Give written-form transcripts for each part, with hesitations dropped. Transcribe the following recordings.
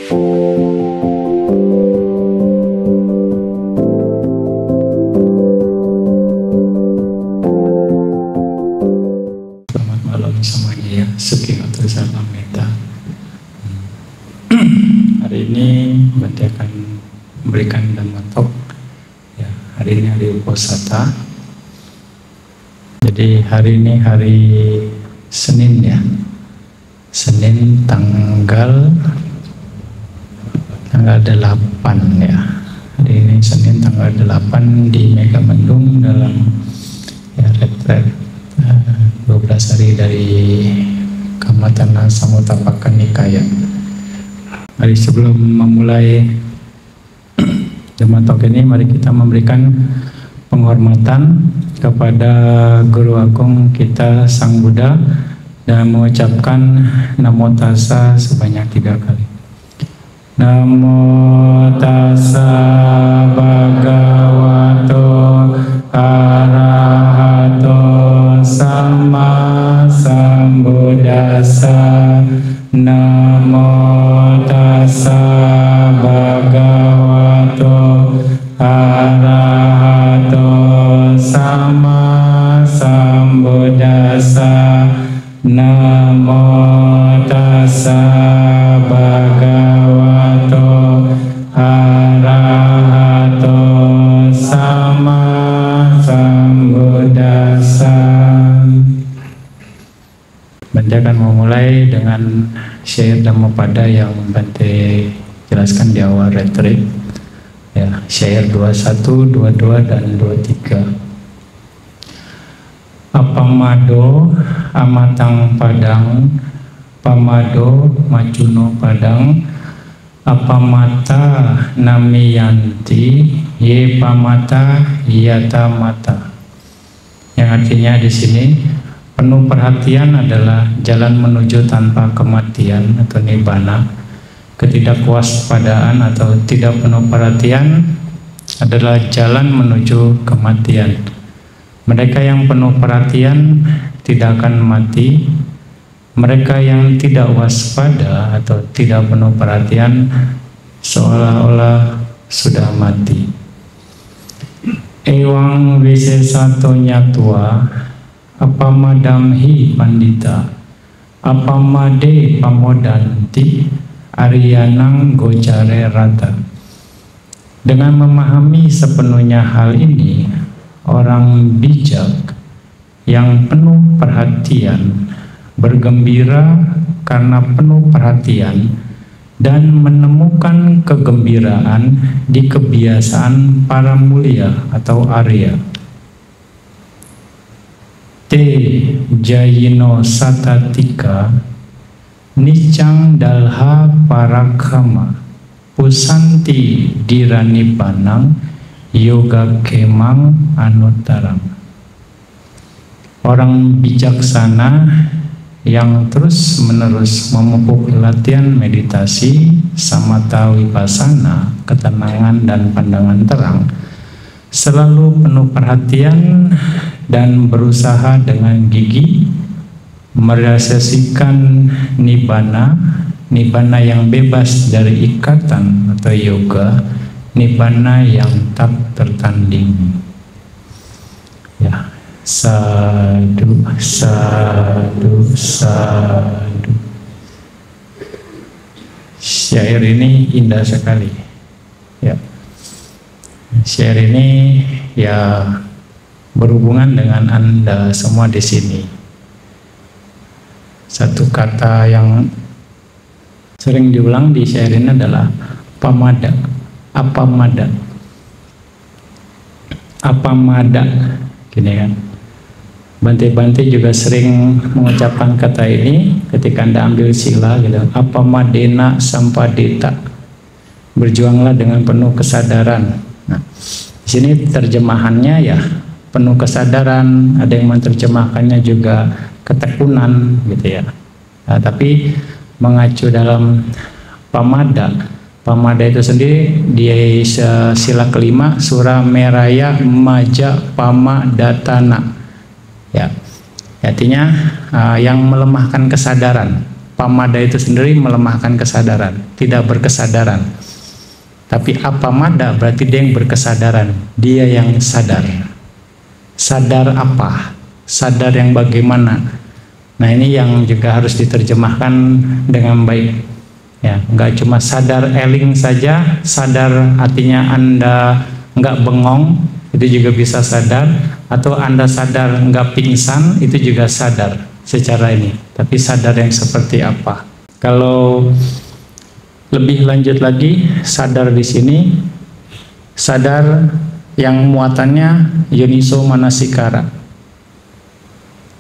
Selamat malam semuanya ya, Sukinoto Salam Metta. Hari ini Bante akan memberikan Dhamma Talk. Ya, hari ini hari Uposatha. Jadi hari ini hari Senin ya, Senin tanggal 8 ya. Hari ini Senin tanggal 8 di Megamendung dalam ya, retret 12 hari dari Kammatthana Samutapaka Nikaya. Mari sebelum memulai Dhamma Talk ini, mari kita memberikan penghormatan kepada Guru Agung kita Sang Buddha dan mengucapkan Namo Tassa sebanyak 3 kali. Namo Tassa Bhagavato Arahato Sama Sambuddhassa. Namo Tassa Bhagavato Arahato Sama Sambuddhassa. Namo Tassa Bhagavato Arahato Sama Sambuddhassa. Bante akan memulai dengan syair Dhammapada yang Bante jelaskan di awal retreat ya, syair 21, 22 dan 23. Apamado amatang padang, pamado macuno padang, apamata namiyanti, ye pamata yata mata. Yang artinya di sini penuh perhatian adalah jalan menuju tanpa kematian atau nibbana. Ketidakwaspadaan atau tidak penuh perhatian adalah jalan menuju kematian. Mereka yang penuh perhatian tidak akan mati. Mereka yang tidak waspada atau tidak penuh perhatian seolah-olah sudah mati. Ewang wisesato nyatwa apamadamhi pandita apamade pamodanti ariyanang gocare rata. Dengan memahami sepenuhnya hal ini, orang bijak yang penuh perhatian bergembira karena penuh perhatian dan menemukan kegembiraan di kebiasaan para mulia atau Arya. Te jayino satatika nicang dalha parakama pusanti diranipanang yoga kemang anuttaram. Orang bijaksana yang terus-menerus memupuk latihan meditasi, samatha vipassana, ketenangan dan pandangan terang, selalu penuh perhatian dan berusaha dengan gigih merealisasikan nibbana, nibbana yang bebas dari ikatan atau yoga, nibbana yang tak tertandingi. Ya, sadu, sadu, sadu. Syair ini indah sekali. Ya, syair ini ya berhubungan dengan Anda semua di sini. Satu kata yang sering diulang di syair ini adalah pamada. Apamada, apamada, gini kan. Bante-bante juga sering mengucapkan kata ini ketika Anda ambil sila gitu. Apamadena sampadeta, berjuanglah dengan penuh kesadaran. Nah, di sini terjemahannya ya penuh kesadaran. Ada yang menerjemahkannya juga ketekunan gitu ya. Nah, tapi mengacu dalam pamada. Pamada itu sendiri di sila kelima Sura Meraya Maja Pamadatana. Ya, artinya yang melemahkan kesadaran. Pamada itu sendiri melemahkan kesadaran, tidak berkesadaran. Tapi apamada berarti dia yang berkesadaran, dia yang sadar. Sadar apa? Sadar yang bagaimana? Nah, ini yang juga harus diterjemahkan dengan baik. Ya, nggak cuma sadar eling saja, sadar artinya Anda nggak bengong, itu juga bisa sadar, atau Anda sadar nggak pingsan, itu juga sadar secara ini. Tapi sadar yang seperti apa? Kalau lebih lanjut lagi, sadar di sini, sadar yang muatannya yoniso manasikara.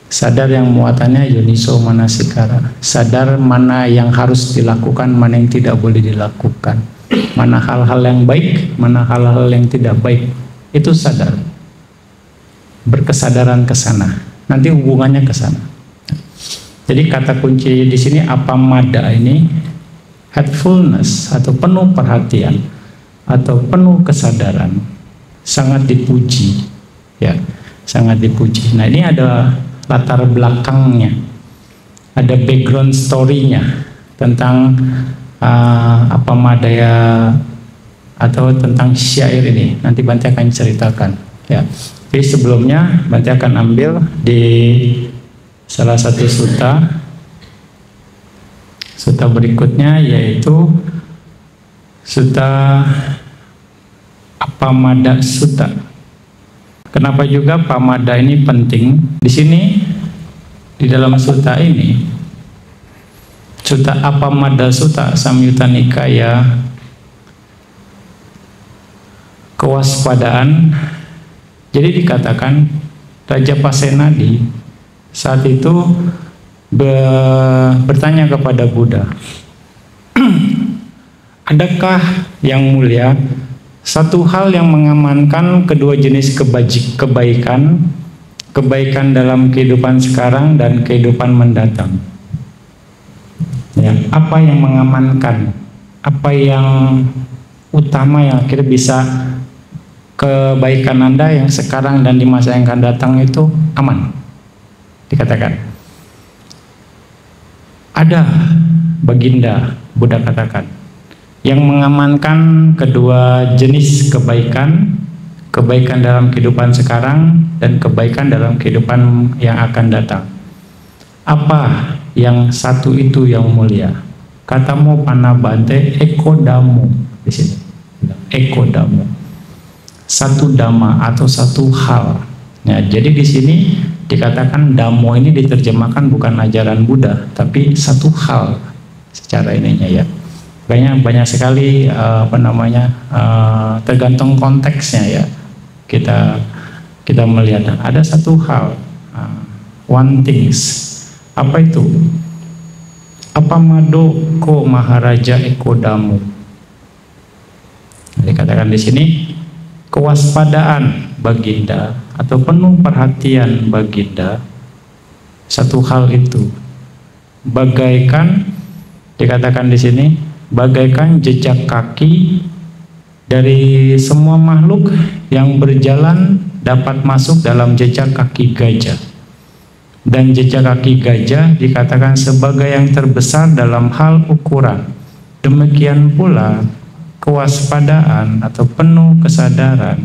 Sadar yang muatannya yoniso manasikara. Sadar mana yang harus dilakukan, mana yang tidak boleh dilakukan. Mana hal-hal yang baik, mana hal-hal yang tidak baik. Itu sadar. Berkesadaran ke sana. Nanti hubungannya ke sana. Jadi kata kunci di sini apamada ini, heedfulness atau penuh perhatian atau penuh kesadaran, sangat dipuji, ya, sangat dipuji. Nah, ini ada latar belakangnya, ada background story-nya tentang apamadaya atau tentang syair ini. Nanti Bante akan ceritakan, ya. Tapi sebelumnya Bante akan ambil di salah satu sutta berikutnya, yaitu sutta Apamada Sutta. Kenapa juga pamada ini penting? Di sini di dalam sutta ini, sutta Apamada Sutta Samyutta Nikaya, kewaspadaan. Jadi dikatakan Raja Pasenadi saat itu bertanya kepada Buddha, adakah yang mulia satu hal yang mengamankan kedua jenis kebaikan dalam kehidupan sekarang dan kehidupan mendatang? Ya, apa yang mengamankan? Apa yang utama yang akhirnya bisa kebaikan Anda yang sekarang dan di masa yang akan datang itu aman? Dikatakan ada, Baginda, Buddha katakan, yang mengamankan kedua jenis kebaikan dalam kehidupan sekarang dan kebaikan dalam kehidupan yang akan datang. Apa yang satu itu yang mulia? Katamu Panabante ekodamu di sini. Ekodamu. Satu dhamma atau satu hal. Ya, jadi di sini dikatakan dhammo ini diterjemahkan bukan ajaran Buddha, tapi satu hal secara ininya, ya. Banyak sekali tergantung konteksnya, ya. Kita melihat ada satu hal, one things. Apa itu? Apamado ko Maharaja ekodamu. Dikatakan di sini kewaspadaan Baginda atau penuh perhatian Baginda, satu hal itu bagaikan, dikatakan di sini, bagaikan jejak kaki dari semua makhluk yang berjalan dapat masuk dalam jejak kaki gajah. Dan jejak kaki gajah dikatakan sebagai yang terbesar dalam hal ukuran. Demikian pula kewaspadaan atau penuh kesadaran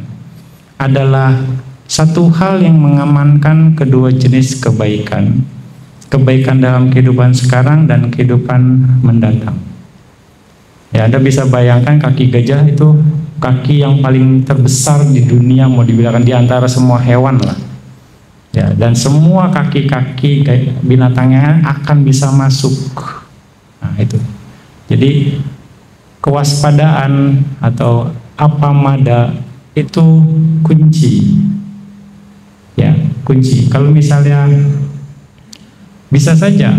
adalah satu hal yang mengamankan kedua jenis kebaikan dalam kehidupan sekarang dan kehidupan mendatang. Ya, Anda bisa bayangkan kaki gajah itu kaki yang paling terbesar di dunia, mau dibilang di antara semua hewan lah. Ya, dan semua kaki-kaki binatangnya akan bisa masuk. Nah, itu. Jadi kewaspadaan atau apamada itu kunci. Ya, kunci. Kalau misalnya bisa saja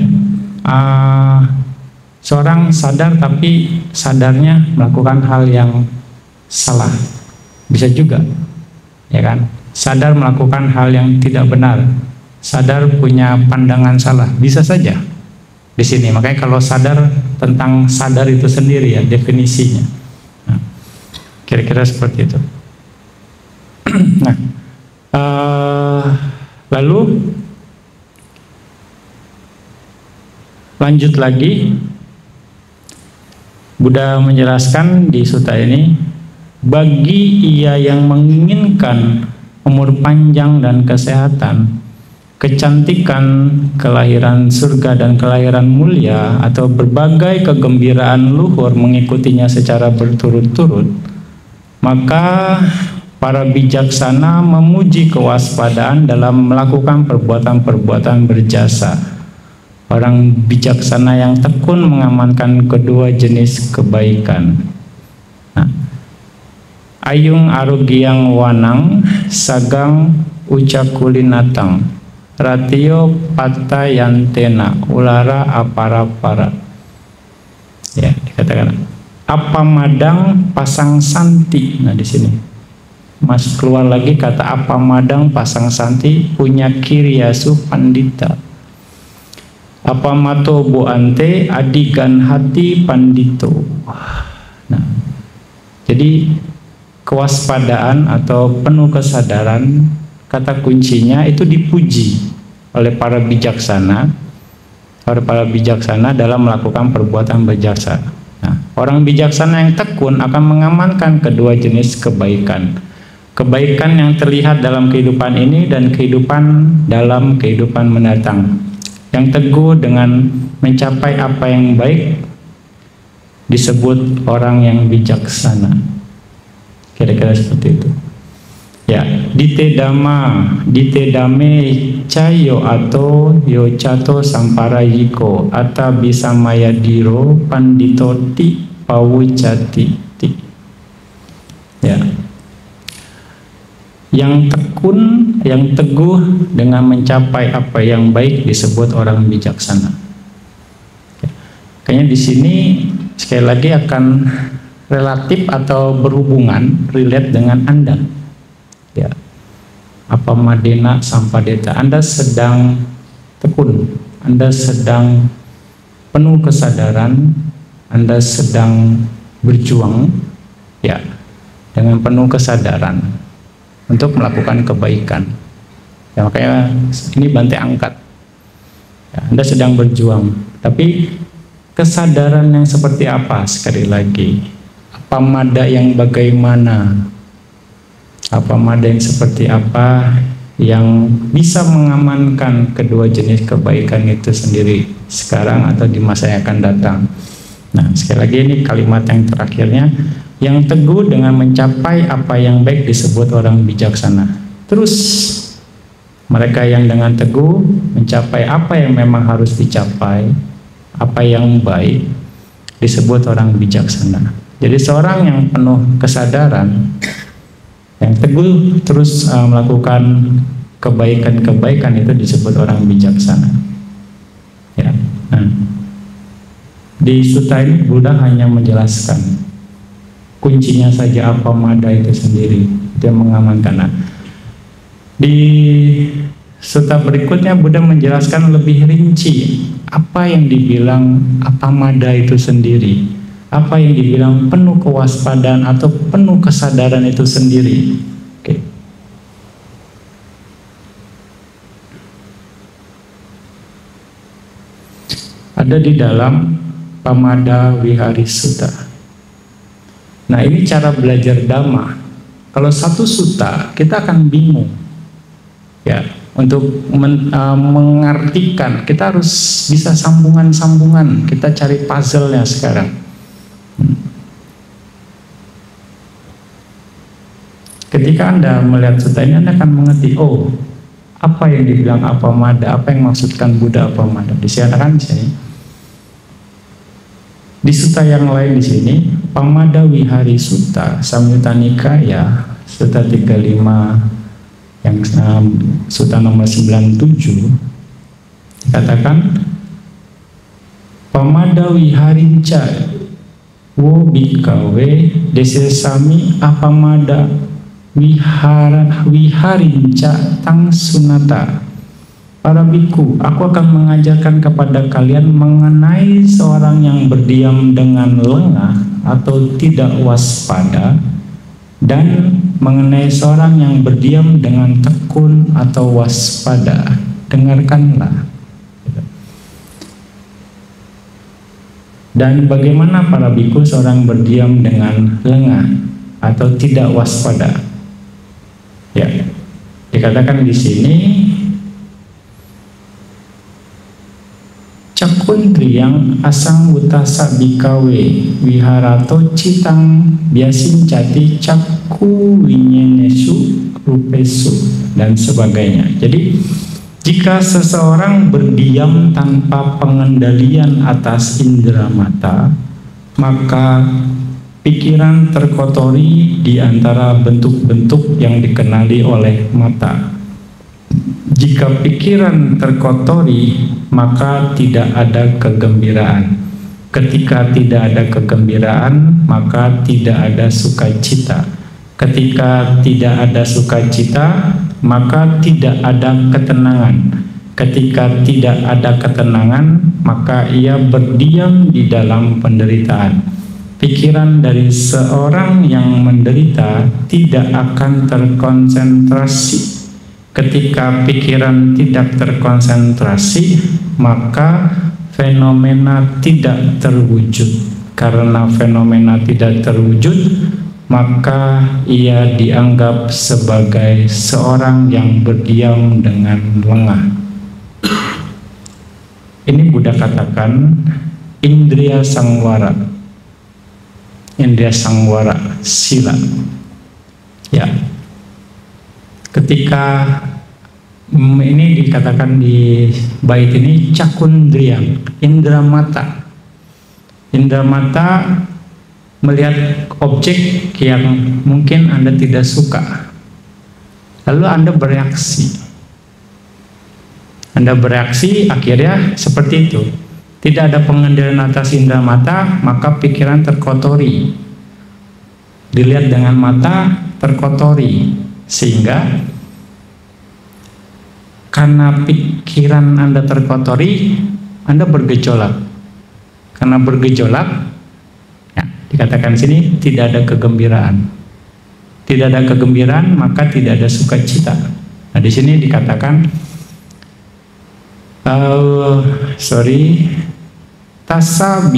seorang sadar tapi sadarnya melakukan hal yang salah, bisa juga, ya kan? Sadar melakukan hal yang tidak benar, sadar punya pandangan salah, bisa saja di sini. Makanya kalau sadar, tentang sadar itu sendiri ya definisinya. Nah, kira-kira seperti itu. Nah, lalu Lanjut lagi, Buddha menjelaskan di sutta ini, bagi ia yang menginginkan umur panjang dan kesehatan, kecantikan, kelahiran surga dan kelahiran mulia, atau berbagai kegembiraan luhur mengikutinya secara berturut-turut, maka para bijaksana memuji kewaspadaan dalam melakukan perbuatan-perbuatan berjasa. Orang bijaksana yang tekun mengamankan kedua jenis kebaikan. Nah, Ayung arugyang wanang sagang ucakulinatang ratio patayantena ulara aparapara. Ya, dikatakan apa madang pasang santi. Nah, di sini Mas keluar lagi kata apa madang pasang santi punya kiriyasu pandita. Apa mato bu ante adigan hati pandito. Nah, jadi kewaspadaan atau penuh kesadaran, kata kuncinya itu dipuji oleh para bijaksana, dalam melakukan perbuatan berjasa. Nah, orang bijaksana yang tekun akan mengamankan kedua jenis kebaikan. Kebaikan yang terlihat dalam kehidupan ini dan kehidupan dalam kehidupan mendatang. Yang teguh dengan mencapai apa yang baik disebut orang yang bijaksana. Kira-kira seperti itu. Ya, ditedame cayo atau yocato sampara yiko ata bisa mayadiro panditoti pawucati. Ya. Yang tekun, yang teguh dengan mencapai apa yang baik disebut orang bijaksana. Kayaknya di sini sekali lagi akan relatif atau berhubungan, relate dengan Anda. Ya, apa madena sampadeta. Anda sedang tekun, Anda sedang penuh kesadaran, Anda sedang berjuang, ya, dengan penuh kesadaran untuk melakukan kebaikan. Ya, makanya ini bantai angkat. Ya, Anda sedang berjuang, tapi kesadaran yang seperti apa? Sekali lagi, apa mada yang bagaimana? Apa mada yang seperti apa yang bisa mengamankan kedua jenis kebaikan itu sendiri sekarang atau di masa yang akan datang? Nah, sekali lagi ini kalimat yang terakhirnya, yang teguh dengan mencapai apa yang baik disebut orang bijaksana. Terus mereka yang dengan teguh mencapai apa yang memang harus dicapai, apa yang baik disebut orang bijaksana. Jadi seorang yang penuh kesadaran, yang teguh terus melakukan kebaikan-kebaikan itu disebut orang bijaksana. Ya. Nah, di sutta ini Buddha hanya menjelaskan kuncinya saja apa mada itu sendiri, itu yang mengamankan. Nah, di sutta berikutnya Buddha menjelaskan lebih rinci apa yang dibilang apa mada itu sendiri, apa yang dibilang penuh kewaspadaan atau penuh kesadaran itu sendiri. Oke. Ada di dalam Pamada Vihari Sutta. Nah, ini cara belajar Dhamma. Kalau satu sutta kita akan bingung, ya, untuk mengartikan. Kita harus bisa sambungan-sambungan. Kita cari puzzle-nya sekarang. Ketika Anda melihat sutta ini, Anda akan mengerti, oh, apa yang dibilang apa mada, apa yang maksudkan Buddha apa mada. Disiarkan di sini. Di sutta yang lain di sini, Pamada Vihari Sutta, Samyutta Nikaya, Sutta 35, yang sutta nomor 97, dikatakan, Pamada Viharinca, wo bikawe, desesami apamada viharinca tang sunata. Para biku, aku akan mengajarkan kepada kalian mengenai seorang yang berdiam dengan lengah atau tidak waspada, dan mengenai seorang yang berdiam dengan tekun atau waspada. Dengarkanlah. Dan bagaimana para biku seorang berdiam dengan lengah atau tidak waspada? Ya, dikatakan di sini Cakundriyang asang utasa bikawe wiharato citang biasin cati caku winyenesu rupesu dan sebagainya. Jadi jika seseorang berdiam tanpa pengendalian atas indera mata, maka pikiran terkotori di antara bentuk-bentuk yang dikenali oleh mata. Jika pikiran terkotori, maka tidak ada kegembiraan. Ketika tidak ada kegembiraan, maka tidak ada sukacita. Ketika tidak ada sukacita, maka tidak ada ketenangan. Ketika tidak ada ketenangan, maka ia berdiam di dalam penderitaan. Pikiran dari seorang yang menderita tidak akan terkonsentrasi. Ketika pikiran tidak terkonsentrasi, maka fenomena tidak terwujud. Karena fenomena tidak terwujud, maka ia dianggap sebagai seorang yang berdiam dengan lengah. Ini Buddha katakan indriya sangwara. Indriya sangwara sila. Ya. Ketika ini dikatakan di bait ini cakundriyang, indera mata. Indera mata melihat objek yang mungkin Anda tidak suka, lalu Anda bereaksi. Anda bereaksi, akhirnya seperti itu. Tidak ada pengendalian atas indera mata, maka pikiran terkotori. Dilihat dengan mata terkotori. Sehingga karena pikiran Anda terkotori, Anda bergejolak. Karena bergejolak, ya, dikatakan sini tidak ada kegembiraan. Tidak ada kegembiraan, maka tidak ada sukacita. Nah, di sini dikatakan tasa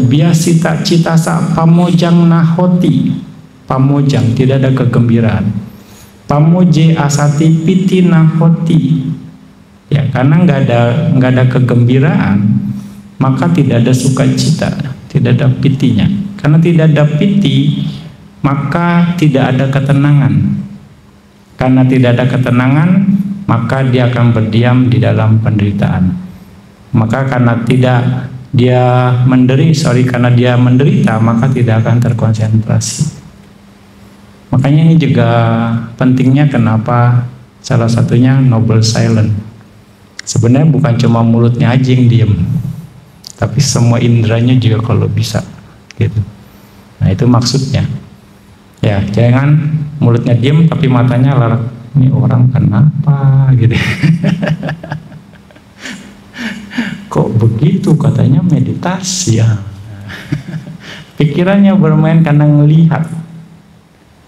biasita citasa pamojang nahoti. Pamojang, tidak ada kegembiraan. Pamoje asati piti nahoti. Ya, karena nggak ada kegembiraan, maka tidak ada sukacita, tidak ada pitinya. Karena tidak ada piti, maka tidak ada ketenangan. Karena tidak ada ketenangan, maka dia akan berdiam di dalam penderitaan. Maka karena dia menderita, maka tidak akan terkonsentrasi. Makanya ini juga pentingnya kenapa salah satunya noble silent. Sebenarnya bukan cuma mulutnya aja yang diem, tapi semua inderanya juga kalau bisa gitu. Nah, itu maksudnya. Ya, jangan mulutnya diem tapi matanya larak. Ini orang kenapa gitu. Kok begitu, katanya meditasi ya. Pikirannya bermain karena ngelihat.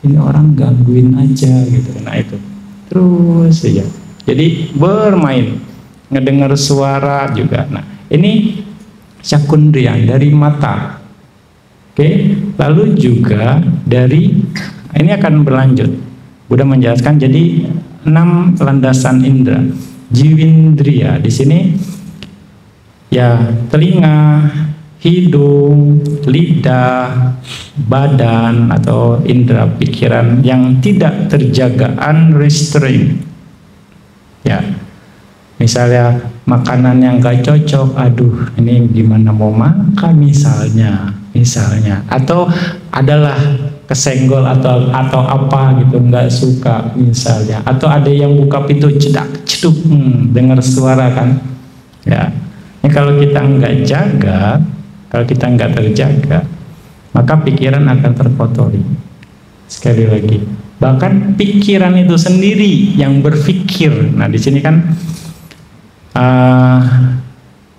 Ini orang gangguin aja gitu. Nah, itu terus saja. Jadi bermain, ngedengar suara juga. Nah, ini cakundriyang dari mata. Oke, lalu juga dari ini akan berlanjut. Buddha menjelaskan jadi 6 landasan indera. Jiwindriya di sini ya telinga, hidung, lidah, badan atau indera pikiran yang tidak terjaga, unrestrained. Ya, misalnya makanan yang gak cocok, aduh ini gimana mau makan misalnya, atau adalah kesenggol atau apa gitu, nggak suka misalnya, atau ada yang buka pintu cedak ceduk, dengar suara kan, ya. Ini kalau kita nggak jaga, kalau kita nggak terjaga, maka pikiran akan terkotori. Sekali lagi, bahkan pikiran itu sendiri yang berpikir. Nah, di sini kan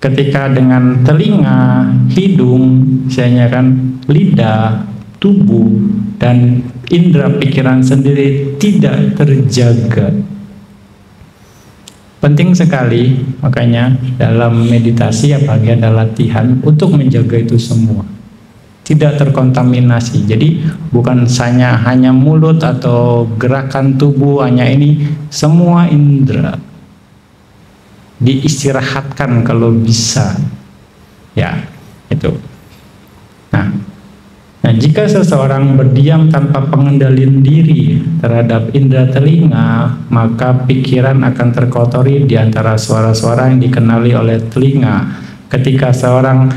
ketika dengan telinga, hidung, misalnya kan lidah, tubuh, dan indera pikiran sendiri tidak terjaga, Penting sekali, makanya dalam meditasi apalagi ada latihan untuk menjaga itu semua. Tidak terkontaminasi. Jadi bukan hanya mulut atau gerakan tubuh, hanya ini, semua indera diistirahatkan kalau bisa. Ya, itu. Nah, jika seseorang berdiam tanpa pengendalian diri terhadap indera telinga, maka pikiran akan terkotori di antara suara-suara yang dikenali oleh telinga. Ketika seorang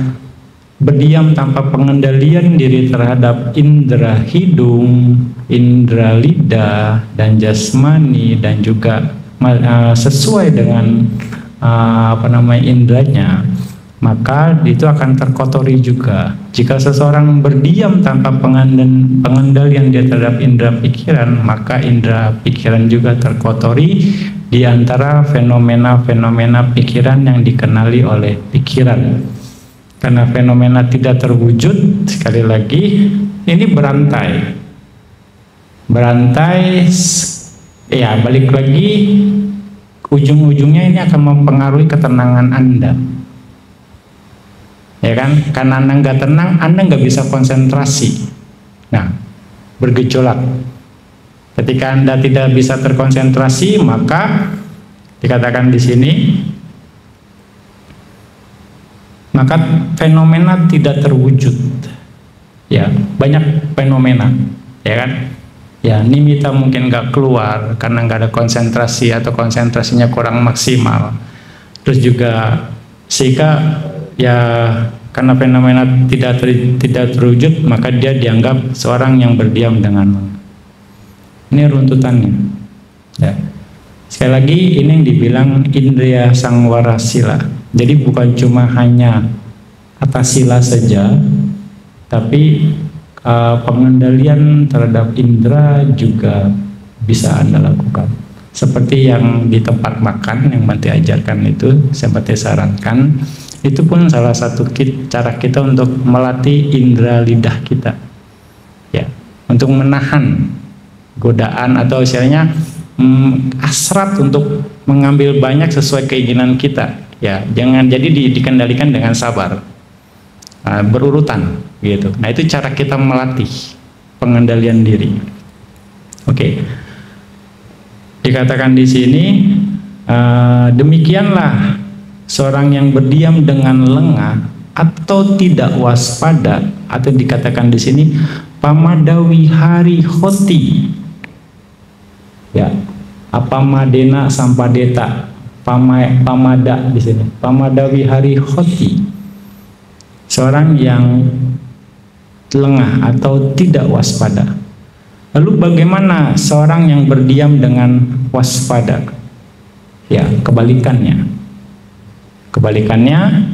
berdiam tanpa pengendalian diri terhadap indera hidung, indera lidah, dan jasmani, dan juga sesuai dengan inderanya, maka itu akan terkotori juga. Jika seseorang berdiam tanpa pengendalian dia terhadap indera pikiran, maka indera pikiran juga terkotori di antara fenomena-fenomena pikiran yang dikenali oleh pikiran. Karena fenomena tidak terwujud, sekali lagi, ini berantai, ya balik lagi, ujung-ujungnya ini akan mempengaruhi ketenangan Anda. Ya kan, karena Anda nggak tenang, Anda nggak bisa konsentrasi. Nah, bergejolak. Ketika Anda tidak bisa terkonsentrasi, maka dikatakan di sini, maka fenomena tidak terwujud. Ya, banyak fenomena, ya kan? Ya, nimitta mungkin nggak keluar karena nggak ada konsentrasi atau konsentrasinya kurang maksimal. Terus juga sehingga ya karena fenomena tidak terwujud, maka dia dianggap seorang yang berdiam dengan ini runtutannya. Ya. Sekali lagi ini yang dibilang indriya sangwara sila. Jadi bukan cuma hanya atas sila saja, tapi pengendalian terhadap indera juga bisa Anda lakukan. Seperti yang di tempat makan yang Bante ajarkan itu, seperti sarankan. Itu pun salah satu cara kita untuk melatih indera lidah kita, ya, untuk menahan godaan atau istilahnya hasrat untuk mengambil banyak sesuai keinginan kita, ya. Jangan jadi dikendalikan dengan sabar, berurutan, gitu. Nah, itu cara kita melatih pengendalian diri. Oke, dikatakan di sini demikianlah seorang yang berdiam dengan lengah atau tidak waspada, atau dikatakan di sini pamadawi hari hoti, ya, apamadena sampadeta, pamada di sini, pamadawi hari hoti, seorang yang lengah atau tidak waspada. Lalu bagaimana seorang yang berdiam dengan waspada? Ya, kebalikannya. Kebalikannya,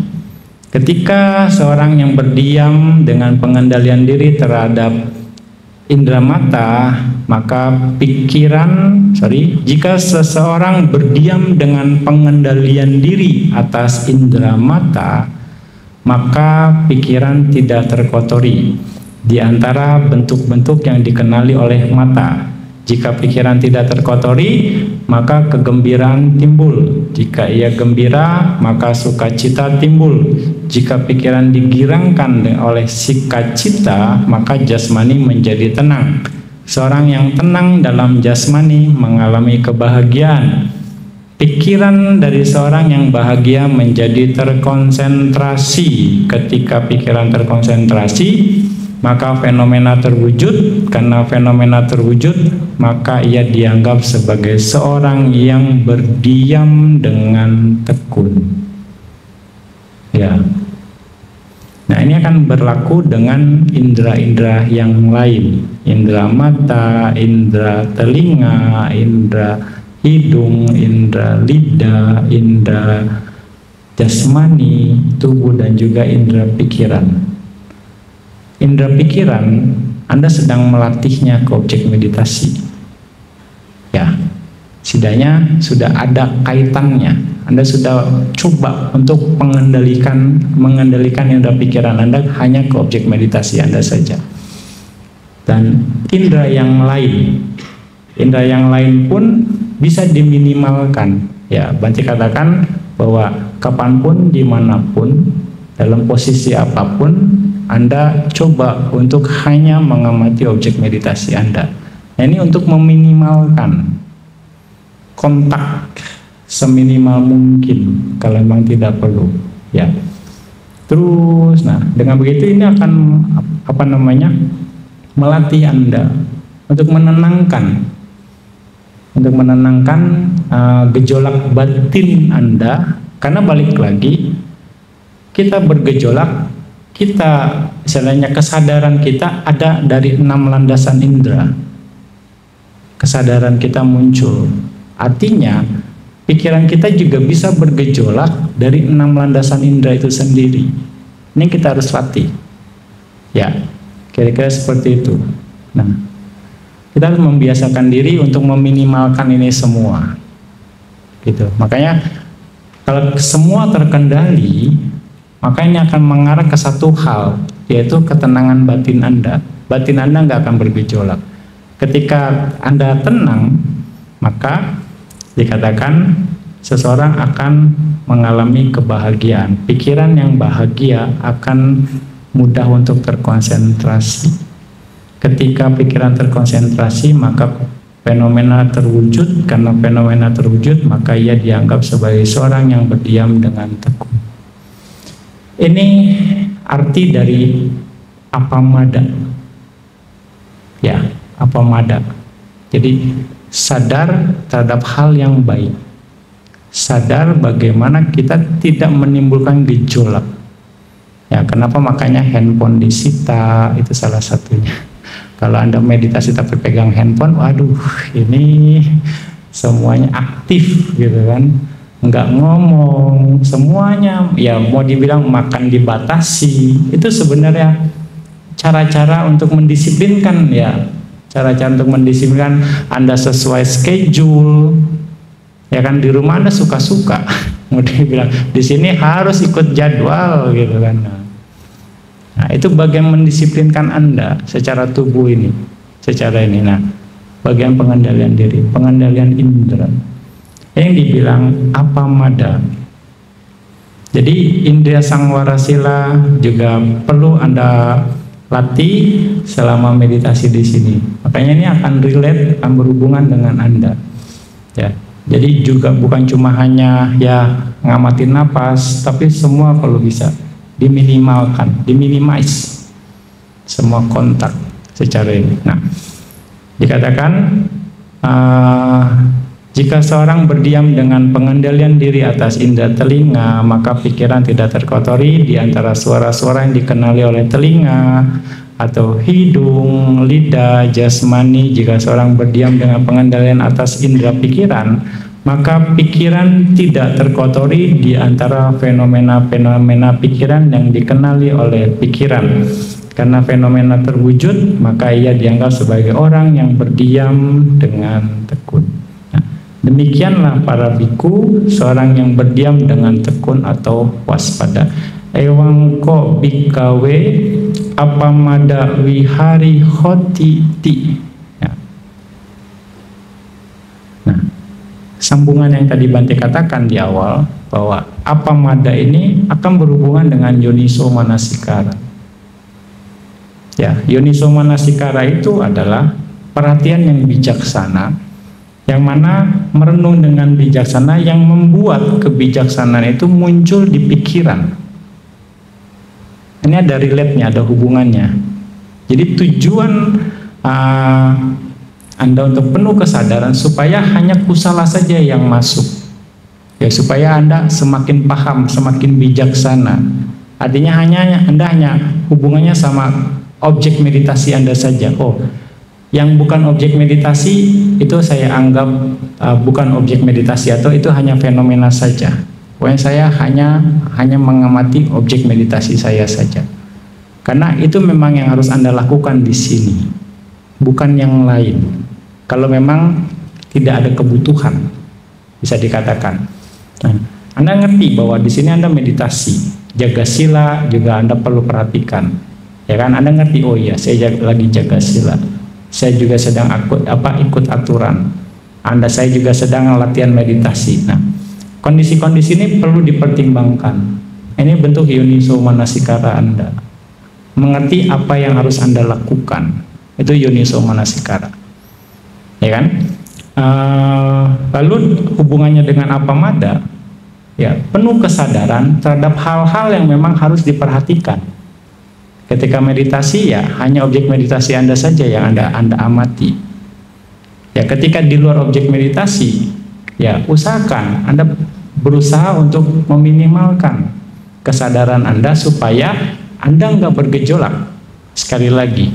ketika seorang yang berdiam dengan pengendalian diri terhadap indera mata, maka jika seseorang berdiam dengan pengendalian diri atas indera mata, maka pikiran tidak terkotori di antara bentuk-bentuk yang dikenali oleh mata. Jika pikiran tidak terkotori, maka kegembiraan timbul. Jika ia gembira, maka sukacita timbul. Jika pikiran digirangkan oleh sukacita, maka jasmani menjadi tenang. Seorang yang tenang dalam jasmani mengalami kebahagiaan. Pikiran dari seorang yang bahagia menjadi terkonsentrasi. Ketika pikiran terkonsentrasi, maka fenomena terwujud. Karena fenomena terwujud, maka ia dianggap sebagai seorang yang berdiam dengan tekun. Ya. Nah, ini akan berlaku dengan indera-indera yang lain. Indera mata, indera telinga, indera hidung, indera lidah, indera jasmani, tubuh, dan juga indera pikiran. Indera pikiran, Anda sedang melatihnya ke objek meditasi. Ya, setidaknya sudah ada kaitannya. Anda sudah coba untuk mengendalikan indera pikiran Anda hanya ke objek meditasi Anda saja. Dan indera yang lain pun bisa diminimalkan. Ya, Bante katakan bahwa kapanpun, dimanapun, dalam posisi apapun, Anda coba untuk hanya mengamati objek meditasi Anda. Nah, ini untuk meminimalkan kontak seminimal mungkin kalau memang tidak perlu, ya. Terus, nah dengan begitu ini akan melatih Anda untuk menenangkan gejolak batin Anda, karena balik lagi kita bergejolak, kita istilahnya kesadaran kita ada dari 6 landasan indera. Kesadaran kita muncul, artinya pikiran kita juga bisa bergejolak dari 6 landasan indera itu sendiri. Ini kita harus latih, ya, kira-kira seperti itu. Nah, kita harus membiasakan diri untuk meminimalkan ini semua, gitu. Makanya kalau semua terkendali, maka ini akan mengarah ke satu hal, yaitu ketenangan batin Anda. Batin Anda nggak akan bergejolak. Ketika Anda tenang, maka dikatakan seseorang akan mengalami kebahagiaan. Pikiran yang bahagia akan mudah untuk terkonsentrasi. Ketika pikiran terkonsentrasi, maka fenomena terwujud. Karena fenomena terwujud, maka ia dianggap sebagai seorang yang berdiam dengan tekun. Ini arti dari apamada. Ya, apamada. Jadi sadar terhadap hal yang baik. Sadar bagaimana kita tidak menimbulkan gejolak. Ya, kenapa makanya handphone disita, itu salah satunya. Kalau Anda meditasi tapi pegang handphone, waduh, ini semuanya aktif gitu kan. Nggak ngomong, semuanya ya mau dibilang makan dibatasi. Itu sebenarnya cara-cara untuk mendisiplinkan, ya, cara-cara untuk mendisiplinkan Anda sesuai schedule, ya kan. Di rumah Anda suka-suka mau dibilang di sini harus ikut jadwal gitu kan. Nah, itu bagian mendisiplinkan Anda secara tubuh ini, secara ini. Nah, bagian pengendalian diri, pengendalian indera yang dibilang apamada. Jadi indera sangwarasila juga perlu Anda latih selama meditasi di sini. Makanya ini akan relate, akan berhubungan dengan Anda. Ya, jadi juga bukan cuma hanya ya ngamatin napas, tapi semua kalau bisa diminimalkan, diminimize semua kontak secara ini. Nah, dikatakan jika seorang berdiam dengan pengendalian diri atas indera telinga, maka pikiran tidak terkotori di antara suara-suara yang dikenali oleh telinga atau hidung, lidah, jasmani. Jika seorang berdiam dengan pengendalian atas indera pikiran, maka pikiran tidak terkotori di antara fenomena-fenomena pikiran yang dikenali oleh pikiran. Karena fenomena terwujud, maka ia dianggap sebagai orang yang berdiam dengan tekun. Demikianlah para biku, seorang yang berdiam dengan tekun atau waspada. Ewangko bikawe apamada wihari hoti ti. Ya. Nah, sambungan yang tadi Bante katakan di awal, bahwa apamada ini akan berhubungan dengan yoniso manasikara. Ya, yoniso manasikara itu adalah perhatian yang bijaksana, yang mana merenung dengan bijaksana, yang membuat kebijaksanaan itu muncul di pikiran. Ini ada relate-nya, ada hubungannya. Jadi tujuan Anda untuk penuh kesadaran supaya hanya kusala saja yang masuk, ya, supaya Anda semakin paham, semakin bijaksana. Artinya Anda hanya hubungannya sama objek meditasi Anda saja. Oh, yang bukan objek meditasi itu saya anggap bukan objek meditasi, atau itu hanya fenomena saja. Pokoknya saya hanya mengamati objek meditasi saya saja. Karena itu memang yang harus Anda lakukan di sini, bukan yang lain. Kalau memang tidak ada kebutuhan, bisa dikatakan. Nah, Anda ngerti bahwa di sini Anda meditasi, jaga sila juga Anda perlu perhatikan. Ya kan, Anda ngerti, oh iya, saya lagi jaga sila. Saya juga sedang ikut aturan. Saya juga sedang latihan meditasi. Nah, kondisi-kondisi ini perlu dipertimbangkan. Ini bentuk yoniso manasikara Anda. Mengerti apa yang harus Anda lakukan. Itu yoniso manasikara. Ya kan? Lalu hubungannya dengan apamada, ya, penuh kesadaran terhadap hal-hal yang memang harus diperhatikan. Ketika meditasi, ya hanya objek meditasi Anda saja yang Anda amati. Ya, ketika di luar objek meditasi, ya usahakan Anda berusaha untuk meminimalkan kesadaran Anda supaya Anda nggak bergejolak. Sekali lagi,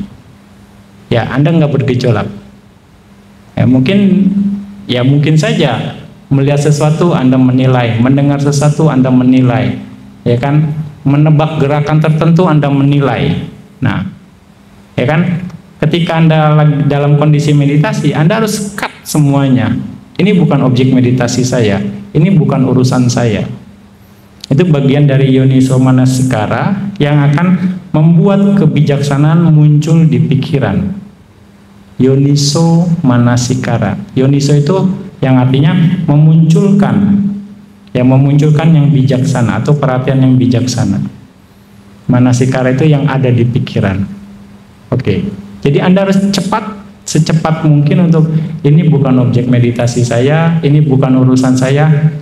ya Anda nggak bergejolak. Ya mungkin saja melihat sesuatu Anda menilai, mendengar sesuatu Anda menilai, ya kan, menebak gerakan tertentu Anda menilai. Nah, ya kan, ketika Anda lagi dalam kondisi meditasi, Anda harus cut semuanya. Ini bukan objek meditasi saya, ini bukan urusan saya. Itu bagian dari yoniso manasikara yang akan membuat kebijaksanaan muncul di pikiran. Yoniso manasikara. Yoniso itu yang artinya memunculkan yang bijaksana atau perhatian yang bijaksana. Manasikara itu yang ada di pikiran. Oke. Jadi Anda harus secepat mungkin untuk ini bukan objek meditasi saya, ini bukan urusan saya.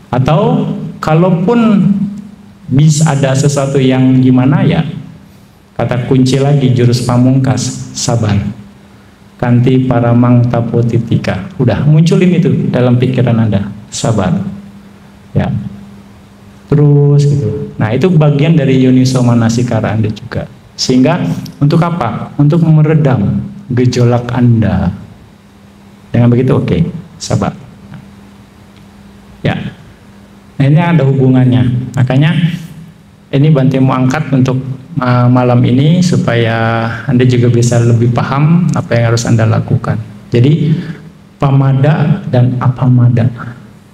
Atau kalaupun bisa ada sesuatu yang gimana, ya kata kunci lagi jurus pamungkas, sabar. Kanti paramang tapotitika. Udah munculin itu dalam pikiran Anda, sabar. Ya. Terus gitu. Nah, itu bagian dari yoniso manasikara Anda juga. Sehingga untuk apa? Untuk meredam gejolak Anda. Dengan begitu oke, sabar. Ya. Nah, ini ada hubungannya. Makanya ini Bante mau angkat untuk malam ini supaya Anda juga bisa lebih paham apa yang harus Anda lakukan. Jadi pamada dan apamada,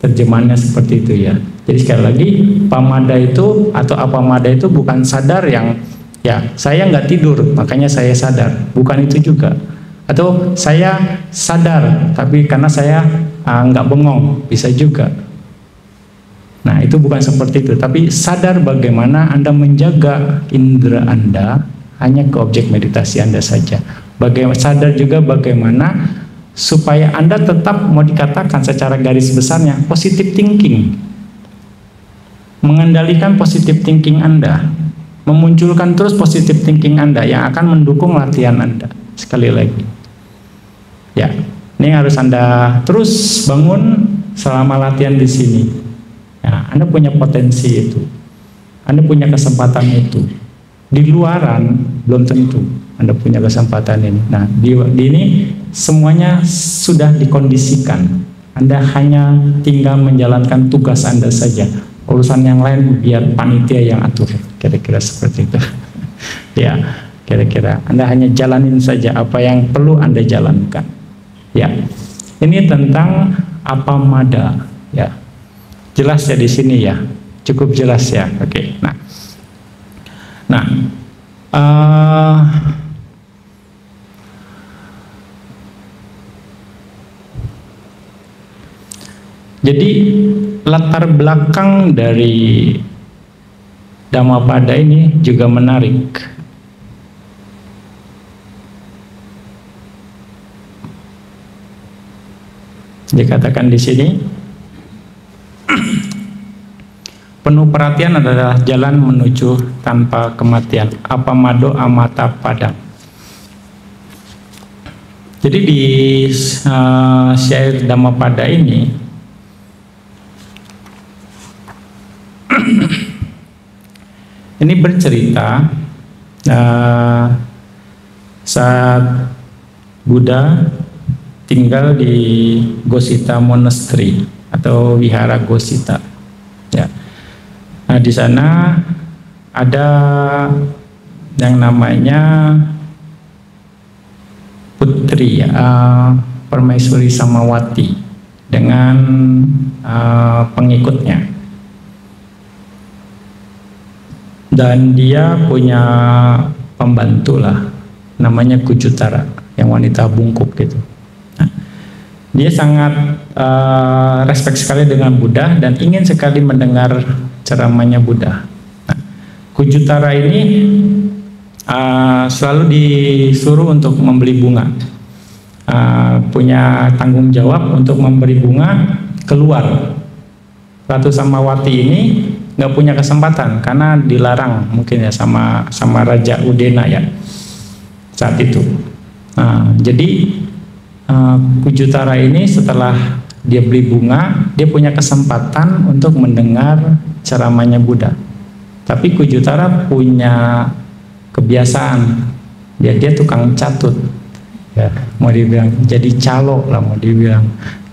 terjemahannya seperti itu ya. Jadi sekali lagi, pamada itu atau apamada itu bukan sadar yang ya saya nggak tidur makanya saya sadar, bukan itu juga. Atau saya sadar tapi karena saya nggak bengong, bisa juga. Nah, itu bukan seperti itu, tapi sadar bagaimana Anda menjaga indera Anda hanya ke objek meditasi Anda saja. Sadar juga bagaimana supaya Anda tetap, mau dikatakan secara garis besarnya, positive thinking. Mengendalikan positive thinking Anda, memunculkan terus positive thinking Anda yang akan mendukung latihan Anda. Sekali lagi. Ya, ini harus Anda terus bangun selama latihan di sini. Ya, Anda punya potensi itu, Anda punya kesempatan itu. Di luaran belum tentu Anda punya kesempatan ini. Nah, di ini semuanya sudah dikondisikan. Anda hanya tinggal menjalankan tugas Anda saja. Urusan yang lain biar panitia yang atur. Kira-kira seperti itu. Ya, kira-kira Anda hanya jalanin saja apa yang perlu Anda jalankan. Ya, ini tentang apamada. Ya. Jelas ya di sini ya, cukup jelas ya. Oke. Nah, jadi latar belakang dari Dhammapada ini juga menarik. Dikatakan di sini, penuh perhatian adalah jalan menuju tanpa kematian. Apamado amata padang. Jadi di syair Dhammapada ini ini bercerita saat Buddha tinggal di Gosita Monastery atau Wihara Gosita. Ya. Nah, di sana ada yang namanya putri Permaisuri Samawati dengan pengikutnya. Dan dia punya pembantu lah, namanya Kujutara, yang wanita bungkuk gitu. Nah, Dia sangat respect sekali dengan Buddha dan ingin sekali mendengar ceramahnya Buddha. Nah, Kujutara ini selalu disuruh untuk membeli bunga, punya tanggung jawab untuk memberi bunga keluar. Ratu Samawati ini nggak punya kesempatan karena dilarang mungkin ya sama Raja Udena ya saat itu. Jadi Kujutara ini setelah dia beli bunga, dia punya kesempatan untuk mendengar ceramahnya Buddha. Tapi Kujutara punya kebiasaan, dia tukang catut, ya mau dibilang jadi calo lah, mau dibilang.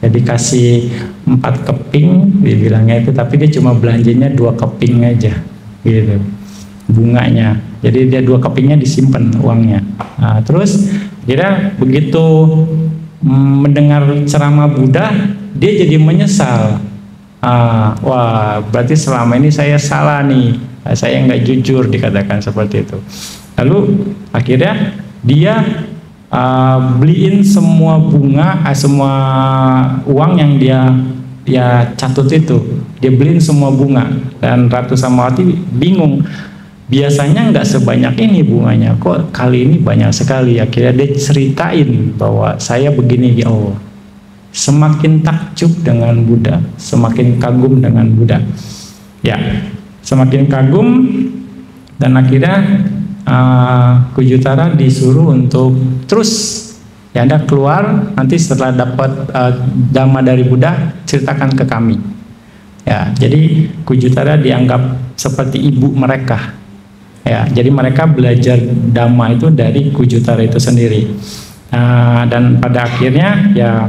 Jadi kasih 4 keping dibilangnya itu, tapi dia cuma belanjanya 2 keping aja gitu bunganya. Jadi dia 2 kepingnya disimpan uangnya. Terus kira begitu mendengar ceramah Buddha, dia jadi menyesal. Wah, berarti selama ini saya salah nih, saya nggak jujur, dikatakan seperti itu. Lalu akhirnya dia beliin semua bunga, semua uang yang dia catut itu, dia beliin semua bunga. Dan Ratu Samawati bingung, biasanya nggak sebanyak ini bunganya, kok kali ini banyak sekali. Akhirnya dia ceritain bahwa saya begini, oh, semakin takjub dengan Buddha, semakin kagum dengan Buddha, ya, semakin kagum. Dan akhirnya Kujutara disuruh untuk terus, ya Anda keluar nanti setelah dapat dhamma dari Buddha, ceritakan ke kami. Ya, jadi Kujutara dianggap seperti ibu mereka. Ya, jadi mereka belajar dhamma itu dari Kujutara itu sendiri. Dan pada akhirnya ya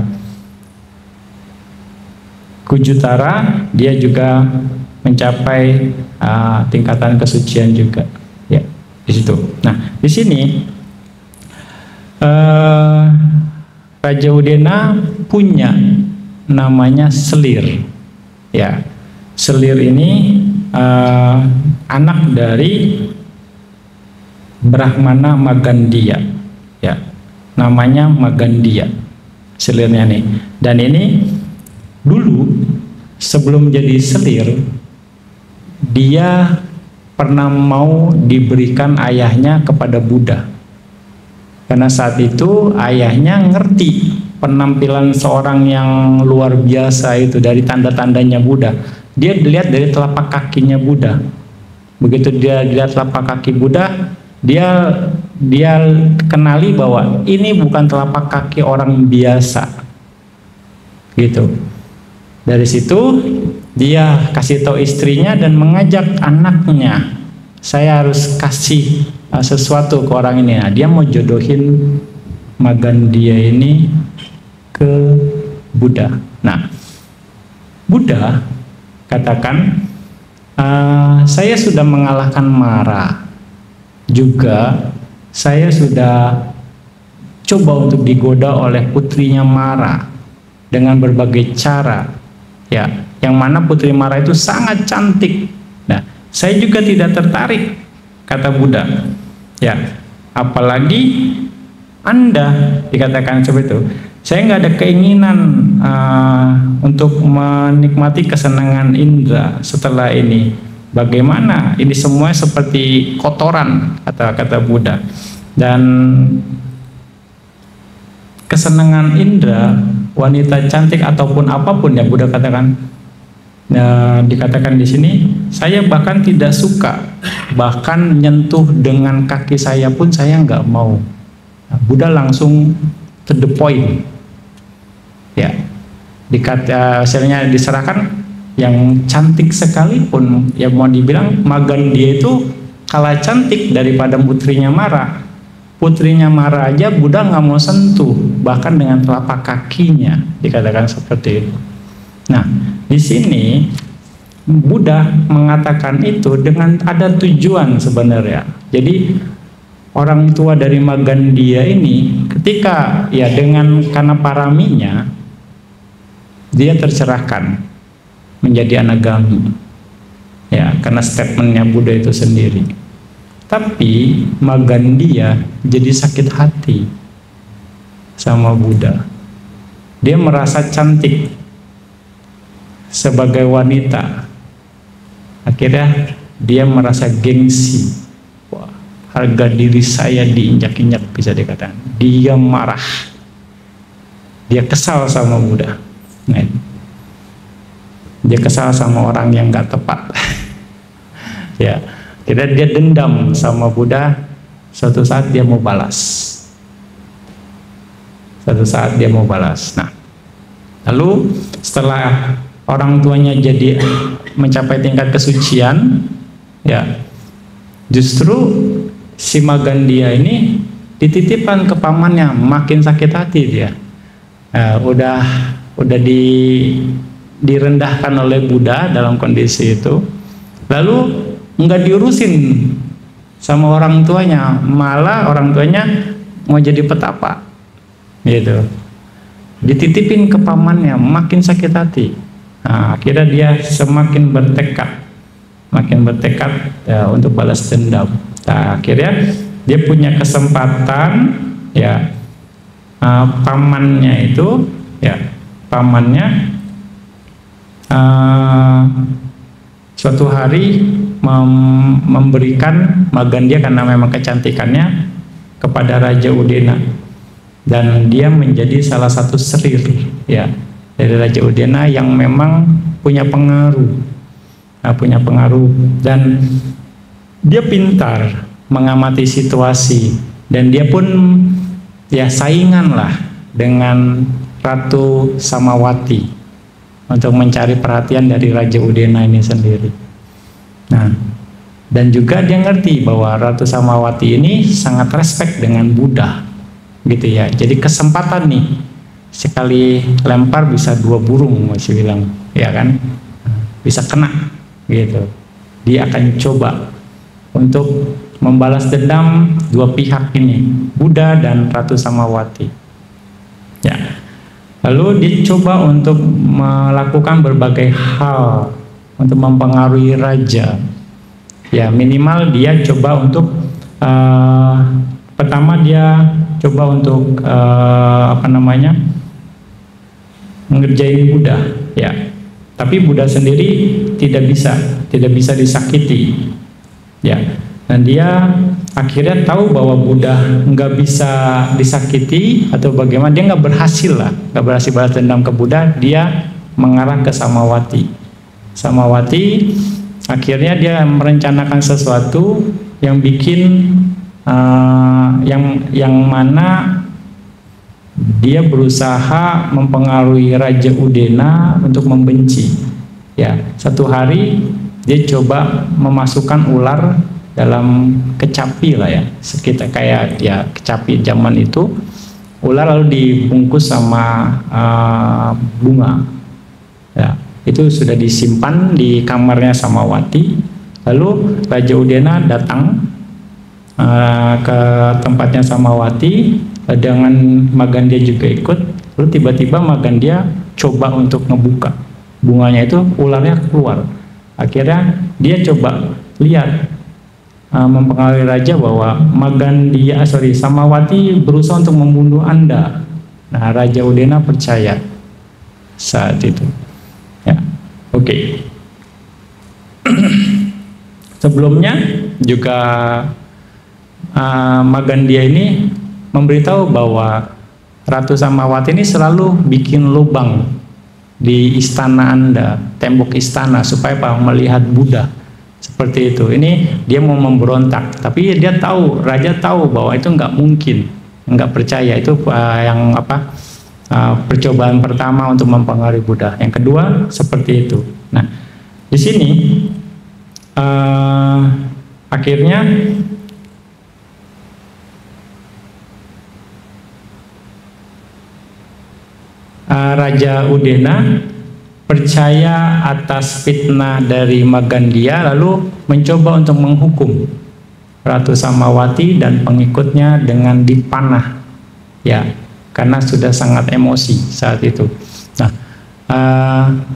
Kujutara dia juga mencapai tingkatan kesucian juga. Ya, di situ. Nah, di sini Raja Udena punya namanya Selir. Ya, Selir ini anak dari Brahmana Magandia. Ya, namanya Magandia. Selirnya nih. Dan ini dulu sebelum jadi selir, dia pernah mau diberikan ayahnya kepada Buddha. Karena saat itu ayahnya ngerti penampilan seorang yang luar biasa itu dari tanda-tandanya Buddha. Dia dilihat dari telapak kakinya Buddha. Begitu dia lihat telapak kaki Buddha, dia kenali bahwa ini bukan telapak kaki orang biasa. Gitu. Dari situ dia kasih tahu istrinya dan mengajak anaknya, saya harus kasih sesuatu ke orang ini. Nah, dia mau jodohin Magandia ini ke Buddha. Nah, Buddha katakan, saya sudah mengalahkan Mara, juga saya sudah coba untuk digoda oleh putrinya Mara dengan berbagai cara. Ya, yang mana putri Mara itu sangat cantik. Nah, saya juga tidak tertarik, kata Buddha. Ya, apalagi Anda, dikatakan seperti itu. Saya nggak ada keinginan untuk menikmati kesenangan indera setelah ini. Bagaimana? Ini semua seperti kotoran, kata Buddha. Dan kesenangan indera, wanita cantik ataupun apapun ya Buddha katakan, dikatakan di sini, saya bahkan tidak suka, bahkan nyentuh dengan kaki saya pun saya nggak mau. Nah, Buddha langsung to the point, ya, hasilnya diserahkan. Yang cantik sekalipun, ya mau dibilang Magandia itu kalah cantik daripada putrinya Mara. Putrinya Mara aja Buddha nggak mau sentuh, bahkan dengan telapak kakinya, dikatakan seperti itu. Nah, di sini Buddha mengatakan itu dengan ada tujuan sebenarnya. Jadi orang tua dari Magandia ini ketika ya dengan karena paraminya dia tercerahkan menjadi anagami, ya karena statementnya Buddha itu sendiri. Tapi Magandia jadi sakit hati sama Buddha. dia merasa cantik sebagai wanita. Akhirnya dia merasa gengsi. Wah, harga diri saya diinjak-injak, bisa dikatakan. Dia marah. Dia kesal sama Buddha. Nah, dia kesal sama orang yang gak tepat. Ya, akhirnya dia dendam sama Buddha. Suatu saat dia mau balas. Nah, lalu setelah orang tuanya jadi mencapai tingkat kesucian, ya, justru si Magandia ini dititipkan ke pamannya, makin sakit hati dia. Udah direndahkan oleh Buddha dalam kondisi itu, lalu nggak diurusin sama orang tuanya, malah orang tuanya mau jadi petapa, gitu. Dititipin ke pamannya, makin sakit hati. Nah, akhirnya dia semakin bertekad ya, untuk balas dendam. Nah, akhirnya dia punya kesempatan, ya, pamannya suatu hari memberikan Magandia karena memang kecantikannya kepada Raja Udena, dan dia menjadi salah satu serir, ya, dari Raja Udena yang memang punya pengaruh, dan dia pintar mengamati situasi, dan dia pun ya saingan lah dengan Ratu Samawati untuk mencari perhatian dari Raja Udena ini sendiri. Nah, dan juga dia ngerti bahwa Ratu Samawati ini sangat respect dengan Buddha, gitu ya. Jadi kesempatan nih, sekali lempar bisa 2 burung, masih bilang, ya kan, bisa kena, gitu. Dia akan coba untuk membalas dendam 2 pihak ini, Buddha dan Ratu Samawati. Ya, lalu dicoba untuk melakukan berbagai hal untuk mempengaruhi raja. Ya, minimal dia coba untuk pertama dia coba untuk mengerjain Buddha, ya. Tapi Buddha sendiri tidak bisa disakiti, ya. Dan dia akhirnya tahu bahwa Buddha nggak bisa disakiti atau bagaimana, dia nggak berhasil balas dendam ke Buddha. Dia mengarah ke Samawati. Akhirnya dia merencanakan sesuatu yang bikin yang mana dia berusaha mempengaruhi Raja Udena untuk membenci. Ya, satu hari dia coba memasukkan ular dalam kecapi lah, ya, sekitar kayak ya kecapi zaman itu, ular lalu dibungkus sama bunga, ya, itu sudah disimpan di kamarnya Samawati. Lalu Raja Udena datang ke tempatnya Samawati dengan Magandia juga ikut. Lalu tiba-tiba Magandia coba untuk ngebuka bunganya, itu ularnya keluar. Akhirnya dia coba lihat, mempengaruhi raja bahwa Samawati berusaha untuk membunuh Anda. Nah, Raja Udena percaya saat itu. Ya, oke. Sebelumnya juga Magandia ini memberitahu bahwa Ratu Samawati ini selalu bikin lubang di istana Anda, tembok istana, supaya melihat Buddha. Seperti itu. Ini dia mau memberontak, tapi dia tahu, raja tahu bahwa itu nggak mungkin, nggak percaya. Itu percobaan pertama untuk mempengaruhi Buddha. Yang kedua seperti itu. Nah, di sini akhirnya Raja Udena percaya atas fitnah dari Magandia, lalu mencoba untuk menghukum Ratu Samawati dan pengikutnya dengan dipanah, ya, karena sudah sangat emosi saat itu. Nah,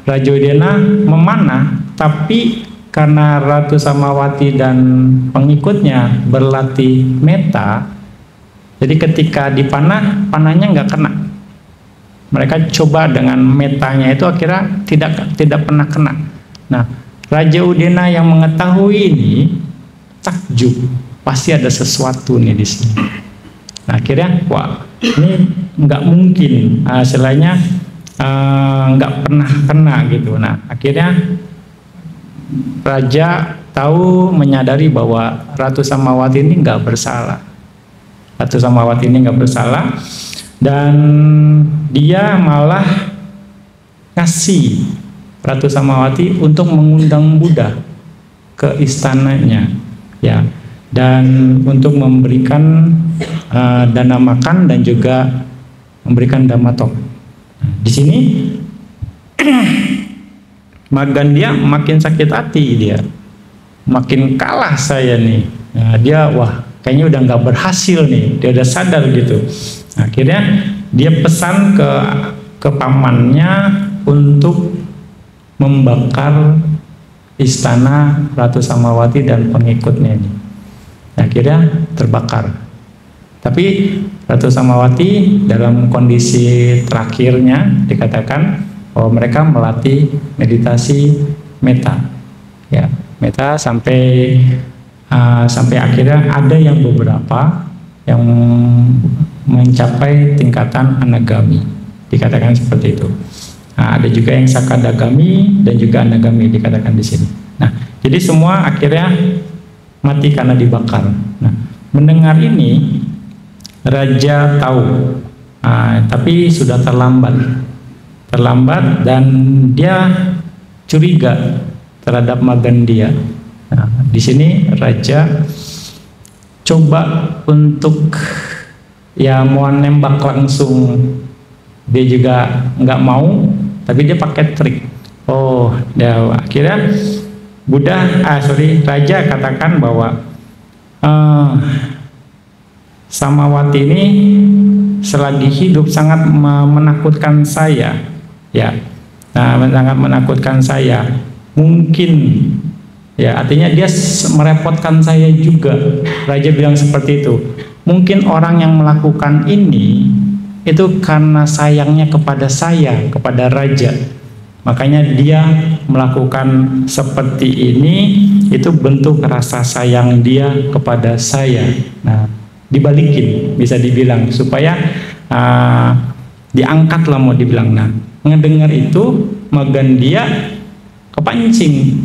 Raja Udena memanah, tapi karena Ratu Samawati dan pengikutnya berlatih meta, jadi ketika dipanah, panahnya nggak kena. mereka coba dengan metanya itu akhirnya tidak pernah kena. Nah, Raja Udena yang mengetahui ini takjub, pasti ada sesuatu nih di sini. Nah, akhirnya wah, ini nggak mungkin, istilahnya nggak pernah kena gitu. Nah, akhirnya raja tahu, menyadari bahwa Ratu Samawati ini nggak bersalah. Ratu Samawati ini nggak bersalah, dan dia malah ngasih Ratu Samawati untuk mengundang Buddha ke istananya, ya, dan untuk memberikan dana makan dan juga memberikan dhammatok. Di sini Magandia makin sakit hati, dia makin kalah saya nih. Nah, dia wah kayaknya udah nggak berhasil nih, dia udah sadar gitu. Akhirnya dia pesan ke pamannya untuk membakar istana Ratu Samawati dan pengikutnya ini. Akhirnya terbakar. Tapi Ratu Samawati dalam kondisi terakhirnya dikatakan bahwa mereka melatih meditasi meta, ya, meta sampai akhirnya ada yang beberapa yang mencapai tingkatan anagami, dikatakan seperti itu. Nah, ada juga yang sakadagami dan juga anagami dikatakan di sini. Nah, jadi semua akhirnya mati karena dibakar. Nah, mendengar ini raja tahu, tapi sudah terlambat dan dia curiga terhadap Magandia. Nah, di sini raja coba untuk ya mau nembak langsung, dia juga nggak mau, tapi dia pakai trik. Oh, ya akhirnya raja katakan bahwa Samawati ini selagi hidup sangat menakutkan saya, ya, sangat menakutkan saya. Mungkin, ya, artinya dia merepotkan saya juga. Raja bilang seperti itu. Mungkin orang yang melakukan ini itu karena sayangnya kepada saya, kepada raja. Makanya dia melakukan seperti ini, itu bentuk rasa sayang dia kepada saya. Nah, dibalikin bisa dibilang supaya diangkat lah mau dibilang. Nah, ngedengar itu Magandia kepancing,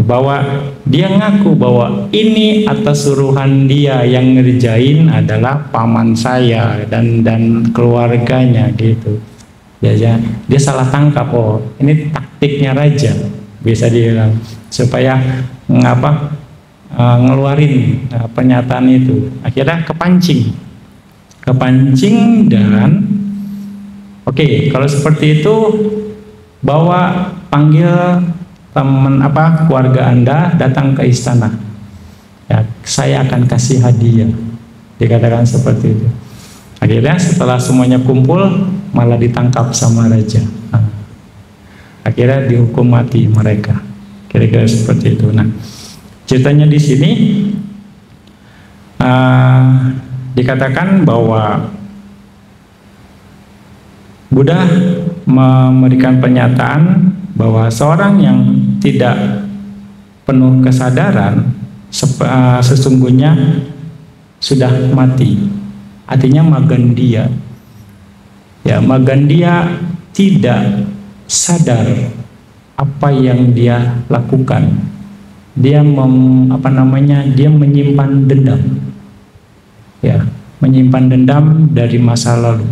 bahwa dia ngaku bahwa ini atas suruhan dia, yang ngerjain adalah paman saya dan keluarganya gitu. Dia salah tangkap, oh ini taktiknya raja, bisa dibilang, supaya ngeluarin pernyataan itu. Akhirnya kepancing dan oke, kalau seperti itu panggil teman keluarga Anda datang ke istana, ya, saya akan kasih hadiah, dikatakan seperti itu. Akhirnya setelah semuanya kumpul malah ditangkap sama raja. Akhirnya dihukum mati mereka, kira-kira seperti itu. Nah, ceritanya di sini dikatakan bahwa Buddha memberikan pernyataan bahwa seorang yang tidak penuh kesadaran sesungguhnya sudah mati. Artinya Magandia, ya, Magandia tidak sadar apa yang dia lakukan. Dia dia menyimpan dendam, ya, menyimpan dendam dari masa lalu,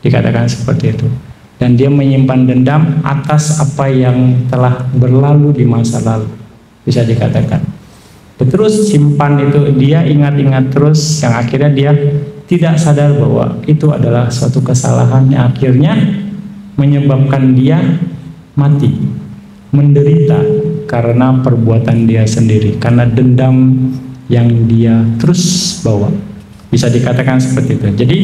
dikatakan seperti itu. Dan dia menyimpan dendam atas apa yang telah berlalu di masa lalu, bisa dikatakan. Terus simpan itu, dia ingat-ingat terus, yang akhirnya dia tidak sadar bahwa itu adalah suatu kesalahan yang akhirnya menyebabkan dia mati, menderita karena perbuatan dia sendiri, karena dendam yang dia terus bawa, bisa dikatakan seperti itu. Jadi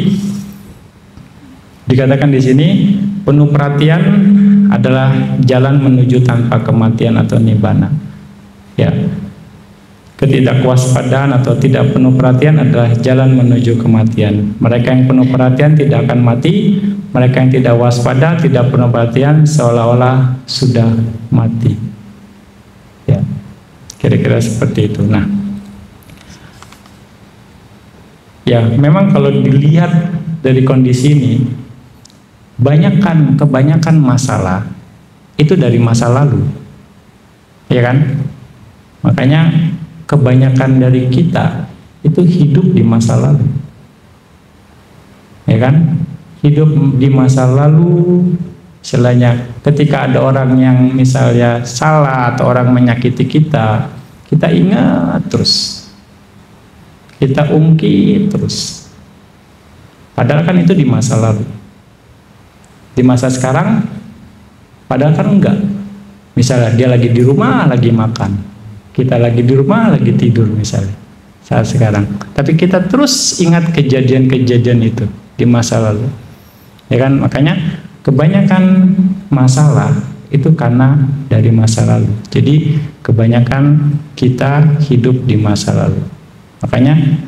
dikatakan di sini penuh perhatian adalah jalan menuju tanpa kematian atau nibbana. Ya, ketidakwaspadaan atau tidak penuh perhatian adalah jalan menuju kematian. Mereka yang penuh perhatian tidak akan mati, Mereka yang tidak waspada, tidak penuh perhatian, seolah-olah sudah mati. Ya, kira-kira seperti itu. Nah, ya memang kalau dilihat dari kondisi ini, kebanyakan masalah itu dari masa lalu, ya kan? Makanya kebanyakan dari kita itu hidup di masa lalu, ya kan? Hidup di masa lalu, istilahnya ketika ada orang yang misalnya salah atau orang menyakiti kita, kita ingat terus, kita ungkit terus. Padahal kan itu di masa lalu. Di masa sekarang, padahal kan enggak. Misalnya dia lagi di rumah, lagi makan, kita lagi di rumah, lagi tidur misalnya saat sekarang. Tapi kita terus ingat kejadian-kejadian itu di masa lalu. Ya kan, makanya kebanyakan masalah itu karena dari masa lalu. Jadi kebanyakan kita hidup di masa lalu. Makanya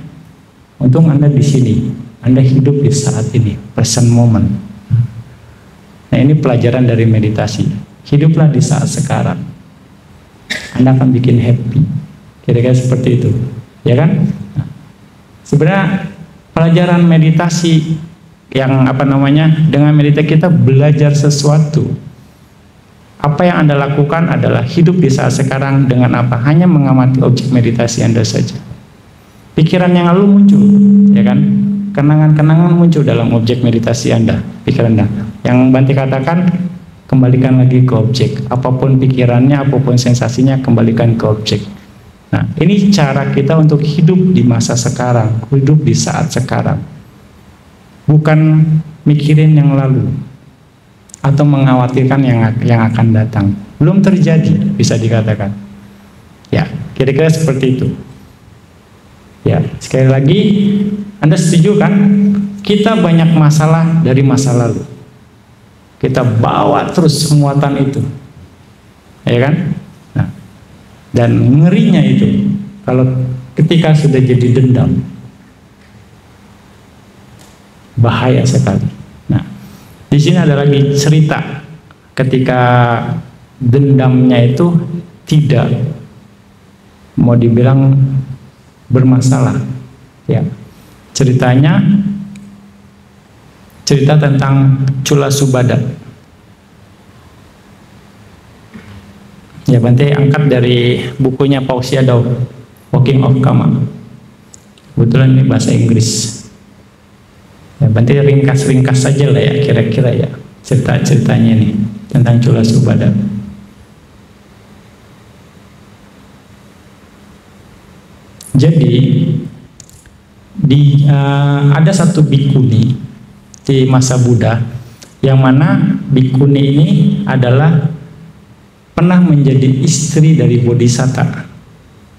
untung Anda di sini, Anda hidup di saat ini, present moment. Nah, ini pelajaran dari meditasi. Hiduplah di saat sekarang. Anda akan bikin happy. Kira-kira seperti itu, ya kan? Nah, sebenarnya pelajaran meditasi yang dengan meditasi kita belajar sesuatu. Apa yang Anda lakukan adalah hidup di saat sekarang dengan apa? Hanya mengamati objek meditasi Anda saja. Pikiran yang lalu muncul, ya kan? Kenangan-kenangan muncul dalam objek meditasi Anda, pikiran Anda. Yang Bante katakan, kembalikan lagi ke objek. Apapun pikirannya, apapun sensasinya, kembalikan ke objek. Nah, ini cara kita untuk hidup di masa sekarang, hidup di saat sekarang. Bukan mikirin yang lalu atau mengkhawatirkan yang akan datang. Belum terjadi, bisa dikatakan. Ya, kira-kira seperti itu. Ya, sekali lagi, Anda setuju kan? Kita banyak masalah dari masa lalu. Kita bawa terus muatan itu, ya kan? Nah, dan ngerinya itu, kalau ketika sudah jadi dendam, bahaya sekali. Nah, di sini ada lagi cerita ketika dendamnya itu tidak mau dibilang bermasalah. Ya, ceritanya cerita tentang Cula Subada. Ya, Bante angkat dari bukunya Pausia Dao, Walking of Karma. Kebetulan ini bahasa Inggris. Ya, Bante ringkas-ringkas saja lah ya, kira-kira ya cerita-ceritanya ini tentang Cula Subada. Jadi ada satu bikuni di masa Buddha, yang mana bikuni ini adalah pernah menjadi istri dari Bodhisatta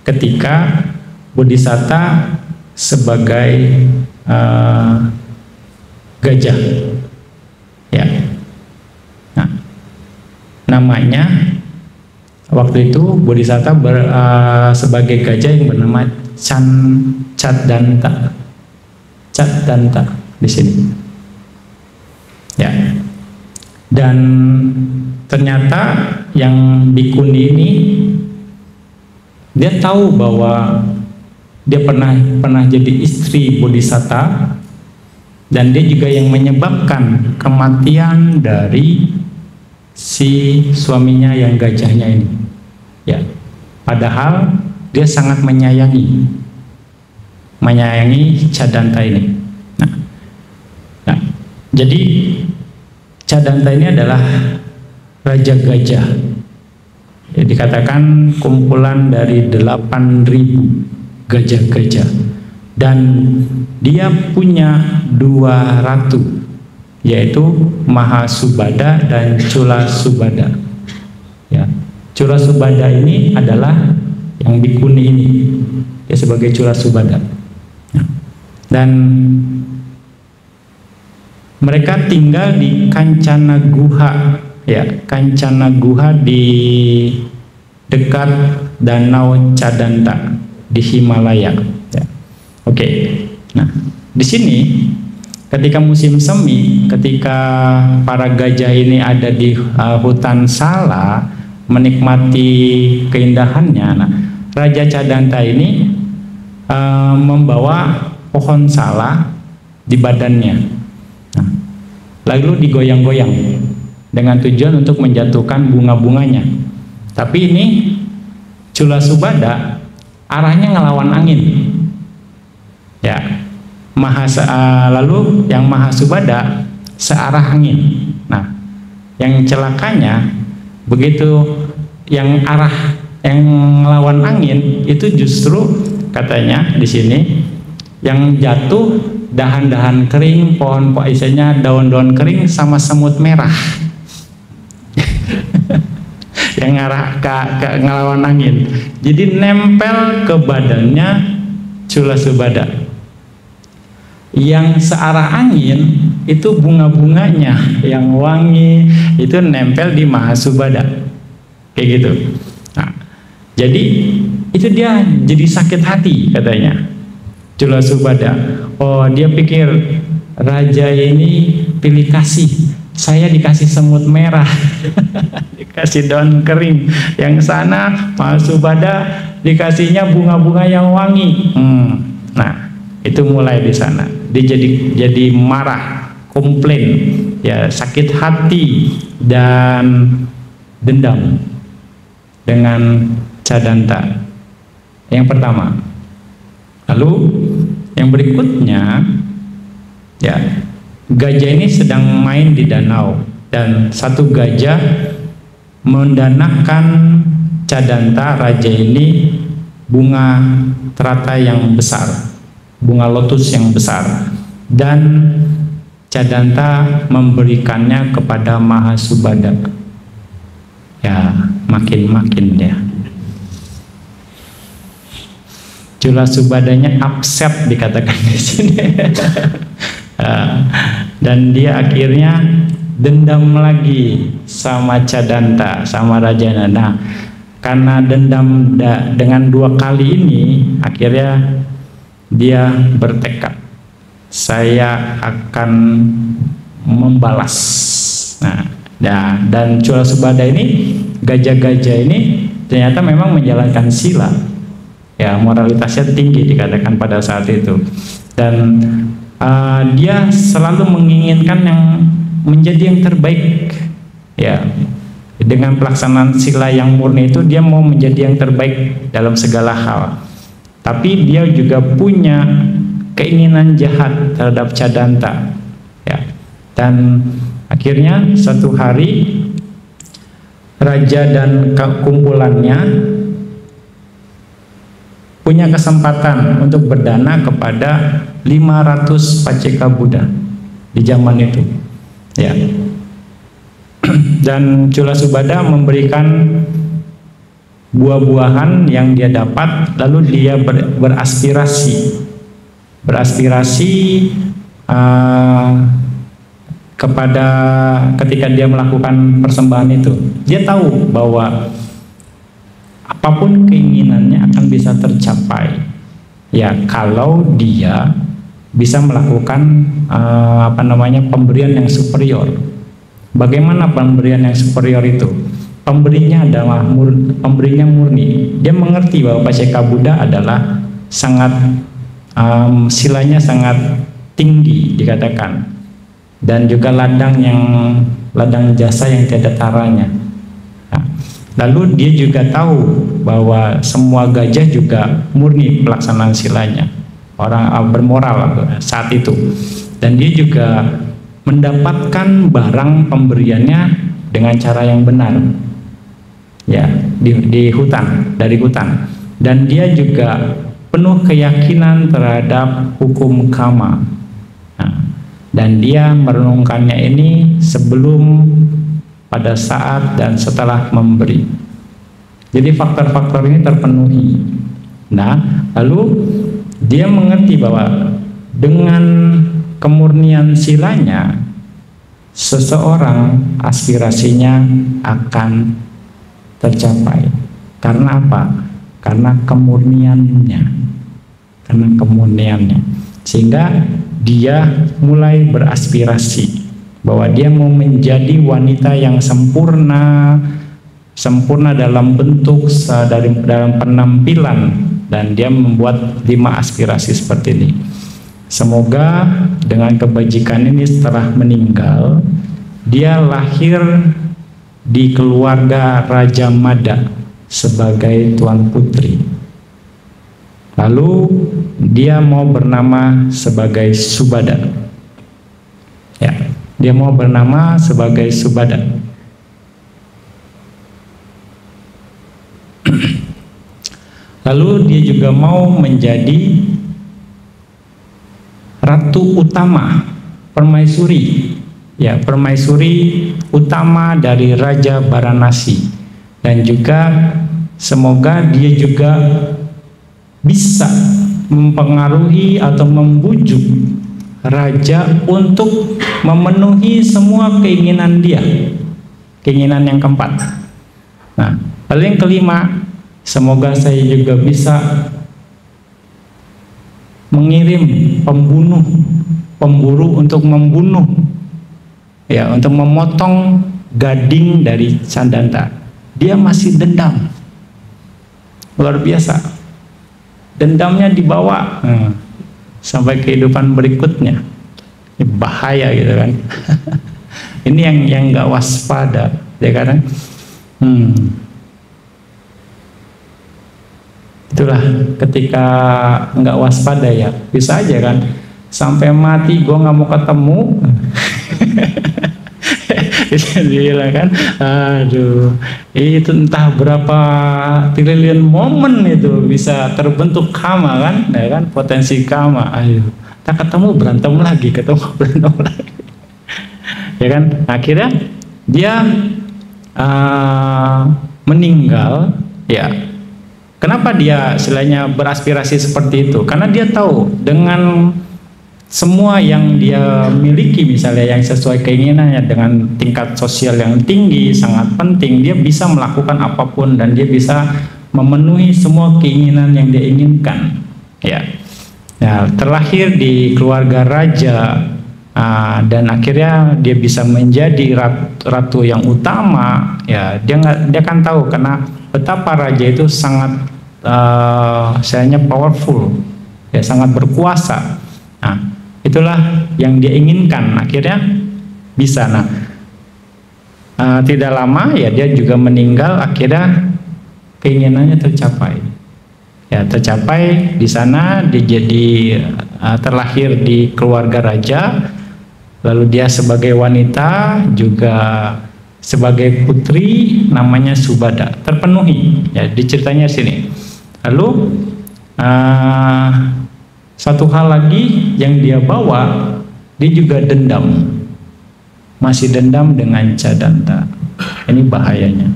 ketika Bodhisatta sebagai gajah, ya. Nah, namanya waktu itu Bodhisatta sebagai gajah yang bernama Caddanta di sini, ya. Dan ternyata yang bikuni ini dia tahu bahwa dia pernah jadi istri Bodhisatta, dan dia juga yang menyebabkan kematian dari si suaminya yang gajahnya ini, ya. Padahal dia sangat menyayangi Caddanta ini. Nah, jadi Caddanta ini adalah raja gajah. Ya, dikatakan kumpulan dari 8.000 gajah-gajah, dan dia punya 2 ratu, yaitu Mahasubada dan Cula Subada. Ya, Cula Subada ini adalah yang bikuni ini, ya, sebagai Cula Subada. Ya. Dan mereka tinggal di Kancana Guha, ya, Kancana Guha di dekat Danau Caddanta di Himalaya. Ya. Oke. Nah, di sini ketika musim semi, ketika para gajah ini ada di hutan Sala menikmati keindahannya, nah, Raja Cadanta ini membawa pohon Sala di badannya, nah, lalu digoyang-goyang dengan tujuan untuk menjatuhkan bunga-bunganya. Tapi ini Cula Subada arahnya ngelawan angin, ya. Lalu yang Mahasubada searah angin. Nah, yang celakanya begitu yang ngelawan angin itu justru katanya di sini yang jatuh dahan-dahan kering, pohon-pohon, isinya daun-daun kering sama semut merah. Yang ngarah ke ngelawan angin. Jadi nempel ke badannya Cula Subada. Yang searah angin itu bunga-bunganya yang wangi itu nempel di Mahasubada, kayak gitu. Nah, jadi itu dia jadi sakit hati katanya Cula Subada. Oh, dia pikir raja ini pilih kasih, saya dikasih semut merah, dikasih daun kering. Yang sana Mahasubada dikasihnya bunga-bunga yang wangi. Nah, itu mulai di sana. Dia jadi marah, komplain, ya, sakit hati dan dendam dengan Cadanta. Yang pertama. Lalu yang berikutnya, ya, gajah ini sedang main di danau dan satu gajah mendanakan Cadanta raja ini bunga teratai yang besar, bunga lotus yang besar, dan Cadanta memberikannya kepada Mahasubada. Ya, makin-makin dia. Cula Subadanya upset dikatakan di sini. Dan dia akhirnya dendam lagi sama Cadanta, sama Rajana. Nah, karena dendam dengan dua kali ini, akhirnya dia bertekad, saya akan membalas. Nah, dan Cula Subada ini, gajah-gajah ini ternyata memang menjalankan sila, ya, moralitasnya tinggi dikatakan pada saat itu, dan dia selalu menginginkan yang menjadi yang terbaik, ya. Dengan pelaksanaan sila yang murni itu, dia mau menjadi yang terbaik dalam segala hal. Tapi dia juga punya keinginan jahat terhadap Cadanta, ya. Dan akhirnya suatu hari raja dan kumpulannya punya kesempatan untuk berdana kepada 500 paceka Buddha di zaman itu, ya. Dan Cula Subada memberikan buah-buahan yang dia dapat, lalu dia beraspirasi kepada ketika dia melakukan persembahan itu, dia tahu bahwa apapun keinginannya akan bisa tercapai, ya, kalau dia bisa melakukan pemberian yang superior. Bagaimana pemberian yang superior itu? Pemberinya adalah pemberinya murni. Dia mengerti bahwa Paceka Buddha adalah sangat silanya sangat tinggi dikatakan, dan juga ladang jasa yang tiada taranya. Nah, lalu dia juga tahu bahwa semua gajah juga murni pelaksanaan silanya, orang bermoral saat itu, dan dia juga mendapatkan barang pemberiannya dengan cara yang benar, ya, di hutan, dari hutan, dan dia juga penuh keyakinan terhadap hukum karma. Nah, dan dia merenungkannya ini sebelum, pada saat, dan setelah memberi. Jadi faktor-faktor ini terpenuhi. Nah, lalu dia mengerti bahwa dengan kemurnian silanya, seseorang aspirasinya akan tercapai. Karena apa? Karena kemurniannya. Sehingga dia mulai beraspirasi bahwa dia mau menjadi wanita yang sempurna dalam bentuk, dalam penampilan, dan dia membuat 5 aspirasi seperti ini. Semoga dengan kebajikan ini setelah meninggal, dia lahir di keluarga Raja Mada sebagai tuan putri. Lalu dia mau bernama sebagai Subada. Ya, dia mau bernama sebagai Subada. Lalu dia juga mau menjadi ratu utama, permaisuri. Ya, permaisuri utama dari Raja Varanasi. Dan juga semoga dia juga bisa mempengaruhi atau membujuk raja untuk memenuhi semua keinginan dia, keinginan yang keempat. Nah, lalu yang kelima, semoga saya juga bisa mengirim pemburu untuk membunuh, ya, untuk memotong gading dari Candanta. Dia masih dendam, luar biasa. Dendamnya dibawa sampai kehidupan berikutnya. Ini bahaya gitu kan. Ini yang nggak waspada, ya kan? Itulah ketika nggak waspada ya, bisa aja kan sampai mati gue nggak mau ketemu. Bisa dibilang kan, aduh, itu entah berapa triliun momen itu bisa terbentuk karma kan, ya kan, potensi karma. Ayo, tak ketemu berantem lagi, ya kan. Akhirnya dia meninggal, ya. Kenapa dia istilahnya beraspirasi seperti itu? Karena dia tahu dengan semua yang dia miliki, misalnya yang sesuai keinginannya, dengan tingkat sosial yang tinggi, sangat penting, dia bisa melakukan apapun dan dia bisa memenuhi semua keinginan yang dia inginkan. Ya, ya, terlahir di keluarga raja, dan akhirnya dia bisa menjadi ratu yang utama. Ya, dia kan tahu karena betapa raja itu sangat sayangnya powerful, ya, sangat berkuasa. Nah, itulah yang dia inginkan, akhirnya bisa. Nah, tidak lama ya dia juga meninggal, akhirnya keinginannya tercapai. Ya, tercapai di sana. Dia jadi terlahir di keluarga raja, lalu dia sebagai wanita juga sebagai putri namanya Subada, terpenuhi ya diceritanya sini. Lalu satu hal lagi yang dia bawa, dia juga dendam, masih dendam dengan Cadanta. Ini bahayanya.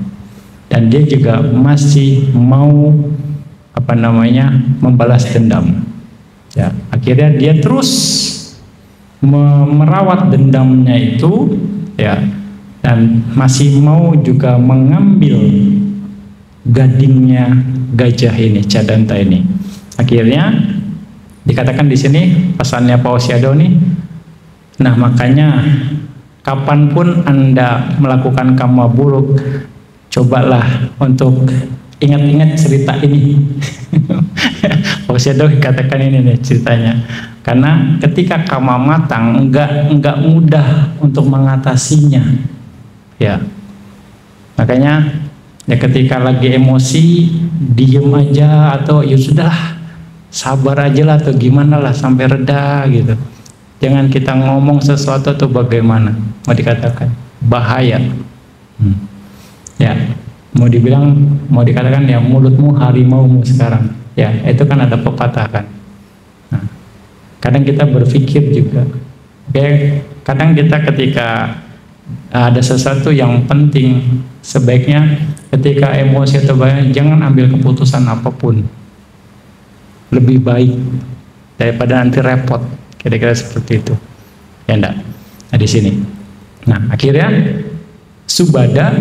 Dan dia juga masih mau membalas dendam. Ya, akhirnya dia terus merawat dendamnya itu, ya, dan masih mau juga mengambil gadingnya gajah ini, Cadanta ini. Akhirnya dikatakan di sini pesannya Pak Osiado nih. Nah, makanya kapanpun Anda melakukan karma buruk, cobalah untuk ingat-ingat cerita ini. Pak Osiado katakan ini nih ceritanya. Karena ketika karma matang, enggak mudah untuk mengatasinya. Ya, makanya ya ketika lagi emosi, diem aja atau ya sudahlah, sabar aja lah atau gimana lah sampai reda gitu. Jangan kita ngomong sesuatu atau bagaimana, mau dikatakan bahaya. Ya, mau dikatakan ya mulutmu harimaumu sekarang. Ya, itu kan ada pepatah kan. Nah, kadang kita berpikir juga, ya, kadang kita ketika ada sesuatu yang penting, sebaiknya ketika emosi atau bahaya, jangan ambil keputusan apapun, lebih baik daripada nanti repot, kira-kira seperti itu, ya enggak? Nah, di sini. Nah, akhirnya Subada,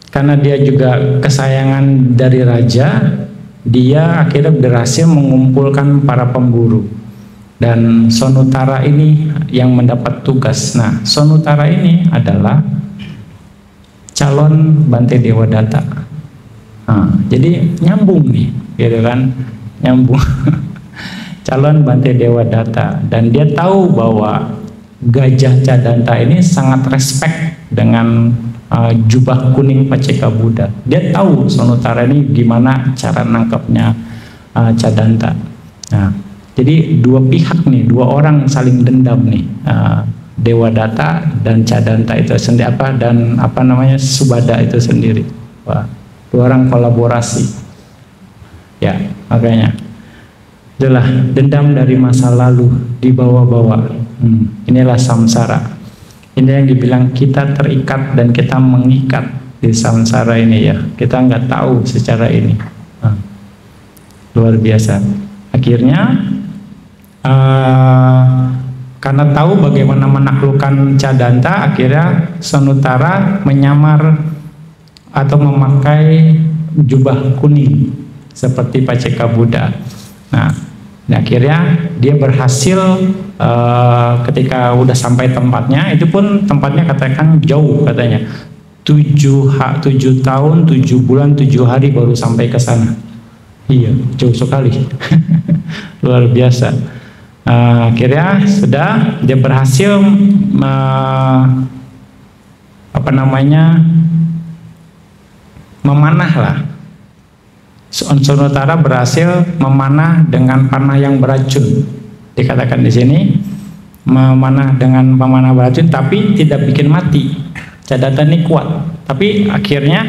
karena dia juga kesayangan dari raja, dia akhirnya berhasil mengumpulkan para pemburu. Dan Sonutara ini yang mendapat tugas. Nah, Sonutara ini adalah calon Bante Dewadatta. Nah, jadi nyambung nih, gitu kan? Nyambung. Calon Bante Dewadatta, dan dia tahu bahwa Gajah Cadanta ini sangat respect dengan jubah kuning Paceka Buddha. Dia tahu Sonutara ini gimana cara nangkapnya Cadanta. Nah, jadi dua pihak nih, dua orang saling dendam nih, Dewadatta dan Cadanta itu sendiri, dan Subada itu sendiri. Wah, dua orang kolaborasi. Ya, makanya itulah dendam dari masa lalu dibawa-bawa. Inilah samsara. Ini yang dibilang kita terikat dan kita mengikat di samsara ini ya. Kita nggak tahu secara ini. Luar biasa. Akhirnya karena tahu bagaimana menaklukkan Cadanta, akhirnya Sonutara menyamar atau memakai jubah kuning seperti Paceka Buddha. Nah, akhirnya dia berhasil ketika udah sampai tempatnya, itu pun tempatnya katakan jauh katanya. 7 tahun, 7 bulan, 7 hari baru sampai ke sana. Iya, jauh sekali. Luar biasa. Akhirnya sudah dia berhasil memanah lah. Sonutara berhasil memanah dengan panah yang beracun. Dikatakan di sini memanah dengan pemanah beracun, tapi tidak bikin mati. Cadanta ini kuat. Tapi akhirnya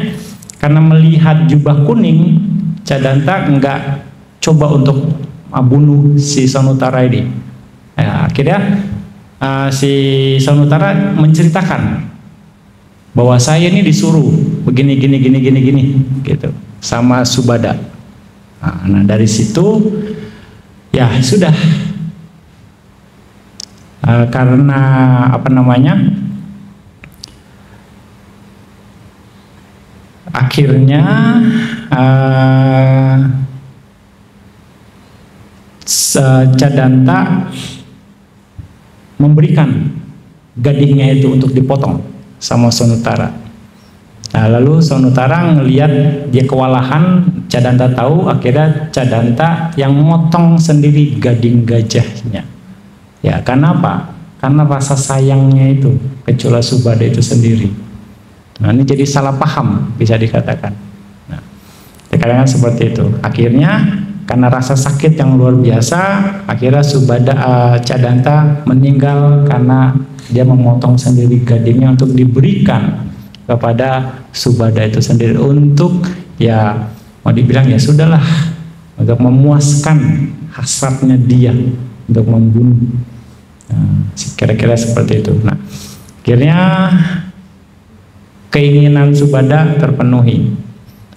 karena melihat jubah kuning, Cadanta enggak coba untuk bunuh si Sonutara ini. Ya, akhirnya si Sonutara menceritakan bahwa saya ini disuruh begini gini gitu sama Subada. Nah, dari situ ya sudah, karena akhirnya Cadanta memberikan gadingnya itu untuk dipotong sama Sonutara. Nah, lalu Sonutara ngelihat dia kewalahan, Cadanta tahu, akhirnya Cadanta yang motong sendiri gading gajahnya. Ya, karena apa? Karena rasa sayangnya itu ke Cula Subada itu sendiri. Nah, ini jadi salah paham bisa dikatakan. Nah, dikatakan seperti itu. Akhirnya karena rasa sakit yang luar biasa, akhirnya Cadanta meninggal karena dia memotong sendiri gadingnya untuk diberikan kepada Subada itu sendiri, untuk ya mau dibilang ya sudahlah, untuk memuaskan hasratnya dia untuk membunuh. Kira-kira seperti itu. Nah, akhirnya keinginan Subada terpenuhi.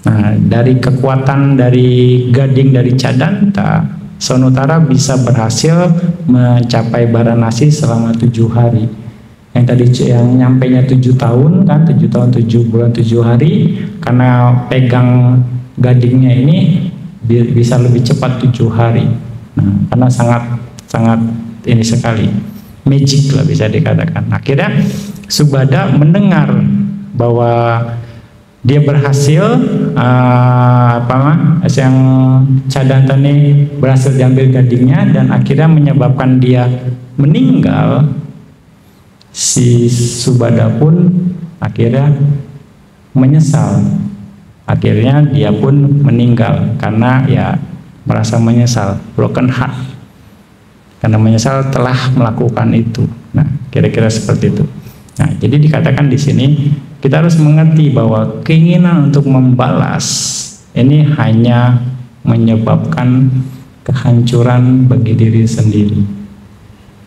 Nah, dari kekuatan dari gading dari Cadanta, Sonutara bisa berhasil mencapai Varanasi selama 7 hari. Yang tadi yang nyampainya 7 tahun kan, 7 tahun 7 bulan 7 hari, karena pegang gadingnya ini bisa lebih cepat 7 hari. Nah, karena sangat ini sekali, magic lah bisa dikatakan. Akhirnya Subada mendengar bahwa dia berhasil yang Cadanta ini berhasil diambil gadingnya, dan akhirnya menyebabkan dia meninggal. Si Subada pun akhirnya menyesal. Akhirnya dia pun meninggal karena ya merasa menyesal, broken heart, karena menyesal telah melakukan itu. Nah, kira-kira seperti itu. Nah, jadi dikatakan di sini kita harus mengerti bahwa keinginan untuk membalas ini hanya menyebabkan kehancuran bagi diri sendiri.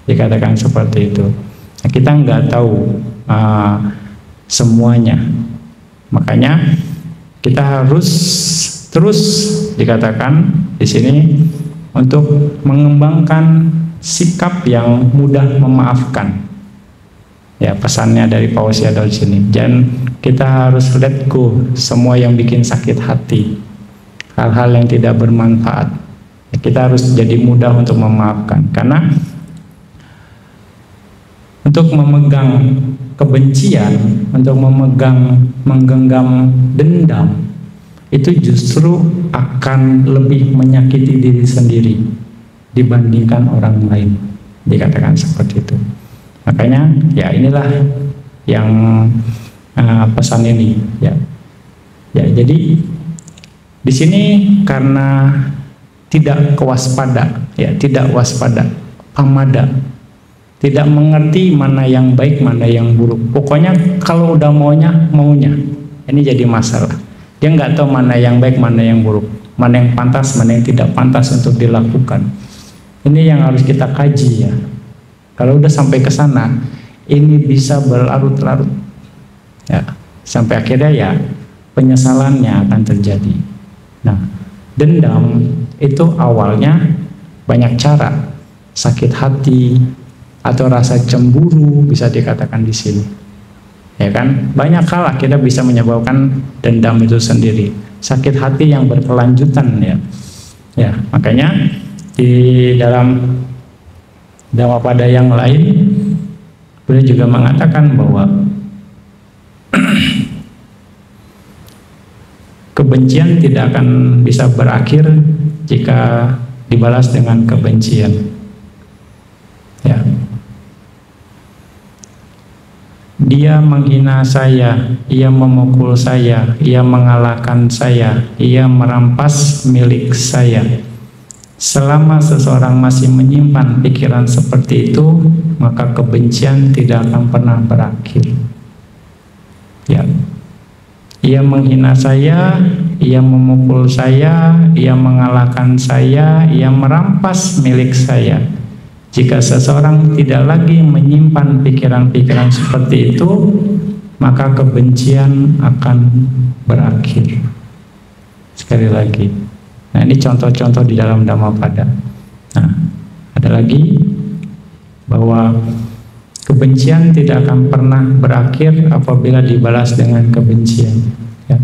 Dikatakan seperti itu. Nah, kita nggak tahu semuanya, makanya kita harus terus dikatakan di sini untuk mengembangkan sikap yang mudah memaafkan. Ya, pesannya dari Paus Yadol di sini. Dan kita harus let go semua yang bikin sakit hati, hal-hal yang tidak bermanfaat. Kita harus jadi mudah untuk memaafkan, karena untuk memegang kebencian, untuk menggenggam dendam, itu justru akan lebih menyakiti diri sendiri dibandingkan orang lain, dikatakan seperti itu. Makanya ya inilah yang pesan ini ya. Jadi di sini karena tidak waspada, pamada, tidak mengerti mana yang baik, mana yang buruk. Pokoknya kalau udah maunya. Ini jadi masalah. Dia nggak tahu mana yang baik, mana yang buruk, mana yang pantas, mana yang tidak pantas untuk dilakukan. Ini yang harus kita kaji ya. Kalau udah sampai ke sana, ini bisa berlarut-larut. Ya, sampai akhirnya ya penyesalannya akan terjadi. Nah, dendam itu awalnya banyak cara, sakit hati atau rasa cemburu bisa dikatakan di sini, ya kan? Banyak hal akhirnya bisa menyebabkan dendam itu sendiri, sakit hati yang berkelanjutan ya. Ya, makanya di dalam Dhammapada yang lain, beliau juga mengatakan bahwa kebencian tidak akan bisa berakhir jika dibalas dengan kebencian. Ya. Dia menghina saya, ia memukul saya, ia mengalahkan saya, ia merampas milik saya. Selama seseorang masih menyimpan pikiran seperti itu, maka kebencian tidak akan pernah berakhir. Ya. Ia menghina saya, ia memukul saya, ia mengalahkan saya, ia merampas milik saya. Jika seseorang tidak lagi menyimpan pikiran-pikiran seperti itu, maka kebencian akan berakhir. Sekali lagi. Nah, ini contoh-contoh di dalam Dhammapada. Nah, ada lagi bahwa kebencian tidak akan pernah berakhir apabila dibalas dengan kebencian. Ya.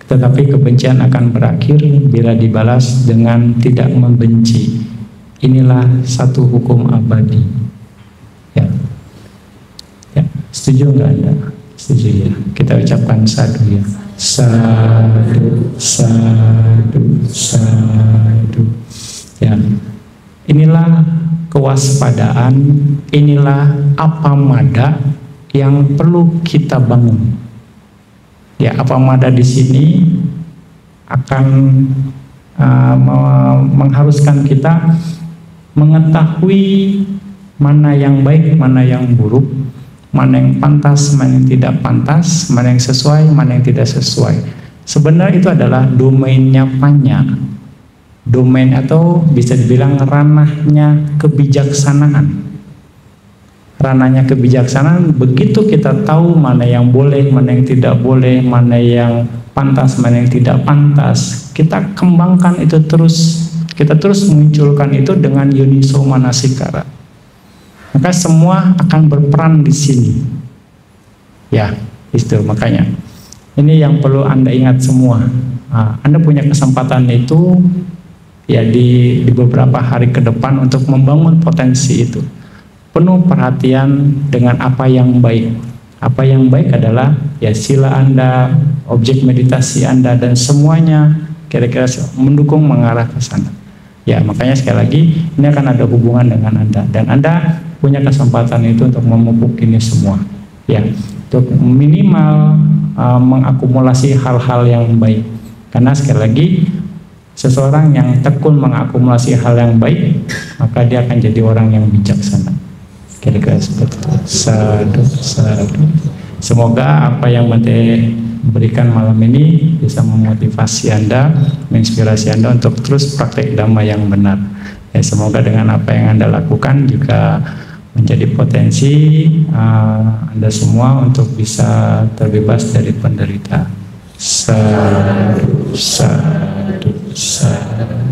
Tetapi kebencian akan berakhir bila dibalas dengan tidak membenci. Inilah satu hukum abadi. Ya, setuju nggak Anda? Setuju ya. Kita ucapkan sadu ya. Sadu, sadu, sadu. Ya, inilah kewaspadaan, inilah apamada yang perlu kita bangun. Ya, apamada di sini akan mengharuskan kita mengetahui mana yang baik, mana yang buruk, mana yang pantas, mana yang tidak pantas, mana yang sesuai, mana yang tidak sesuai. Sebenarnya itu adalah domainnya panya, domain atau bisa dibilang ranahnya kebijaksanaan. Ranahnya kebijaksanaan, begitu kita tahu mana yang boleh, mana yang tidak boleh, mana yang pantas, mana yang tidak pantas, kita kembangkan itu terus, kita terus munculkan itu dengan yuniso manasikara. Maka semua akan berperan di sini. Ya, itu makanya. Ini yang perlu Anda ingat semua. Anda punya kesempatan itu ya di beberapa hari ke depan untuk membangun potensi itu. Penuh perhatian dengan apa yang baik. Apa yang baik adalah ya sila Anda, objek meditasi Anda, dan semuanya kira-kira mendukung mengarah ke sana. Ya, makanya sekali lagi ini akan ada hubungan dengan Anda, dan Anda punya kesempatan itu untuk memupuk ini semua. Ya, untuk minimal mengakumulasi hal-hal yang baik. Karena sekali lagi seseorang yang tekun mengakumulasi hal yang baik, maka dia akan jadi orang yang bijaksana. Kira-kira seperti itu. Sadu, sadu. Semoga apa yang Bante berikan malam ini bisa memotivasi Anda, menginspirasi Anda untuk terus praktek Dhamma yang benar. Ya, semoga dengan apa yang Anda lakukan juga menjadi potensi Anda semua untuk bisa terbebas dari penderita. Sadu, sadu, sadu.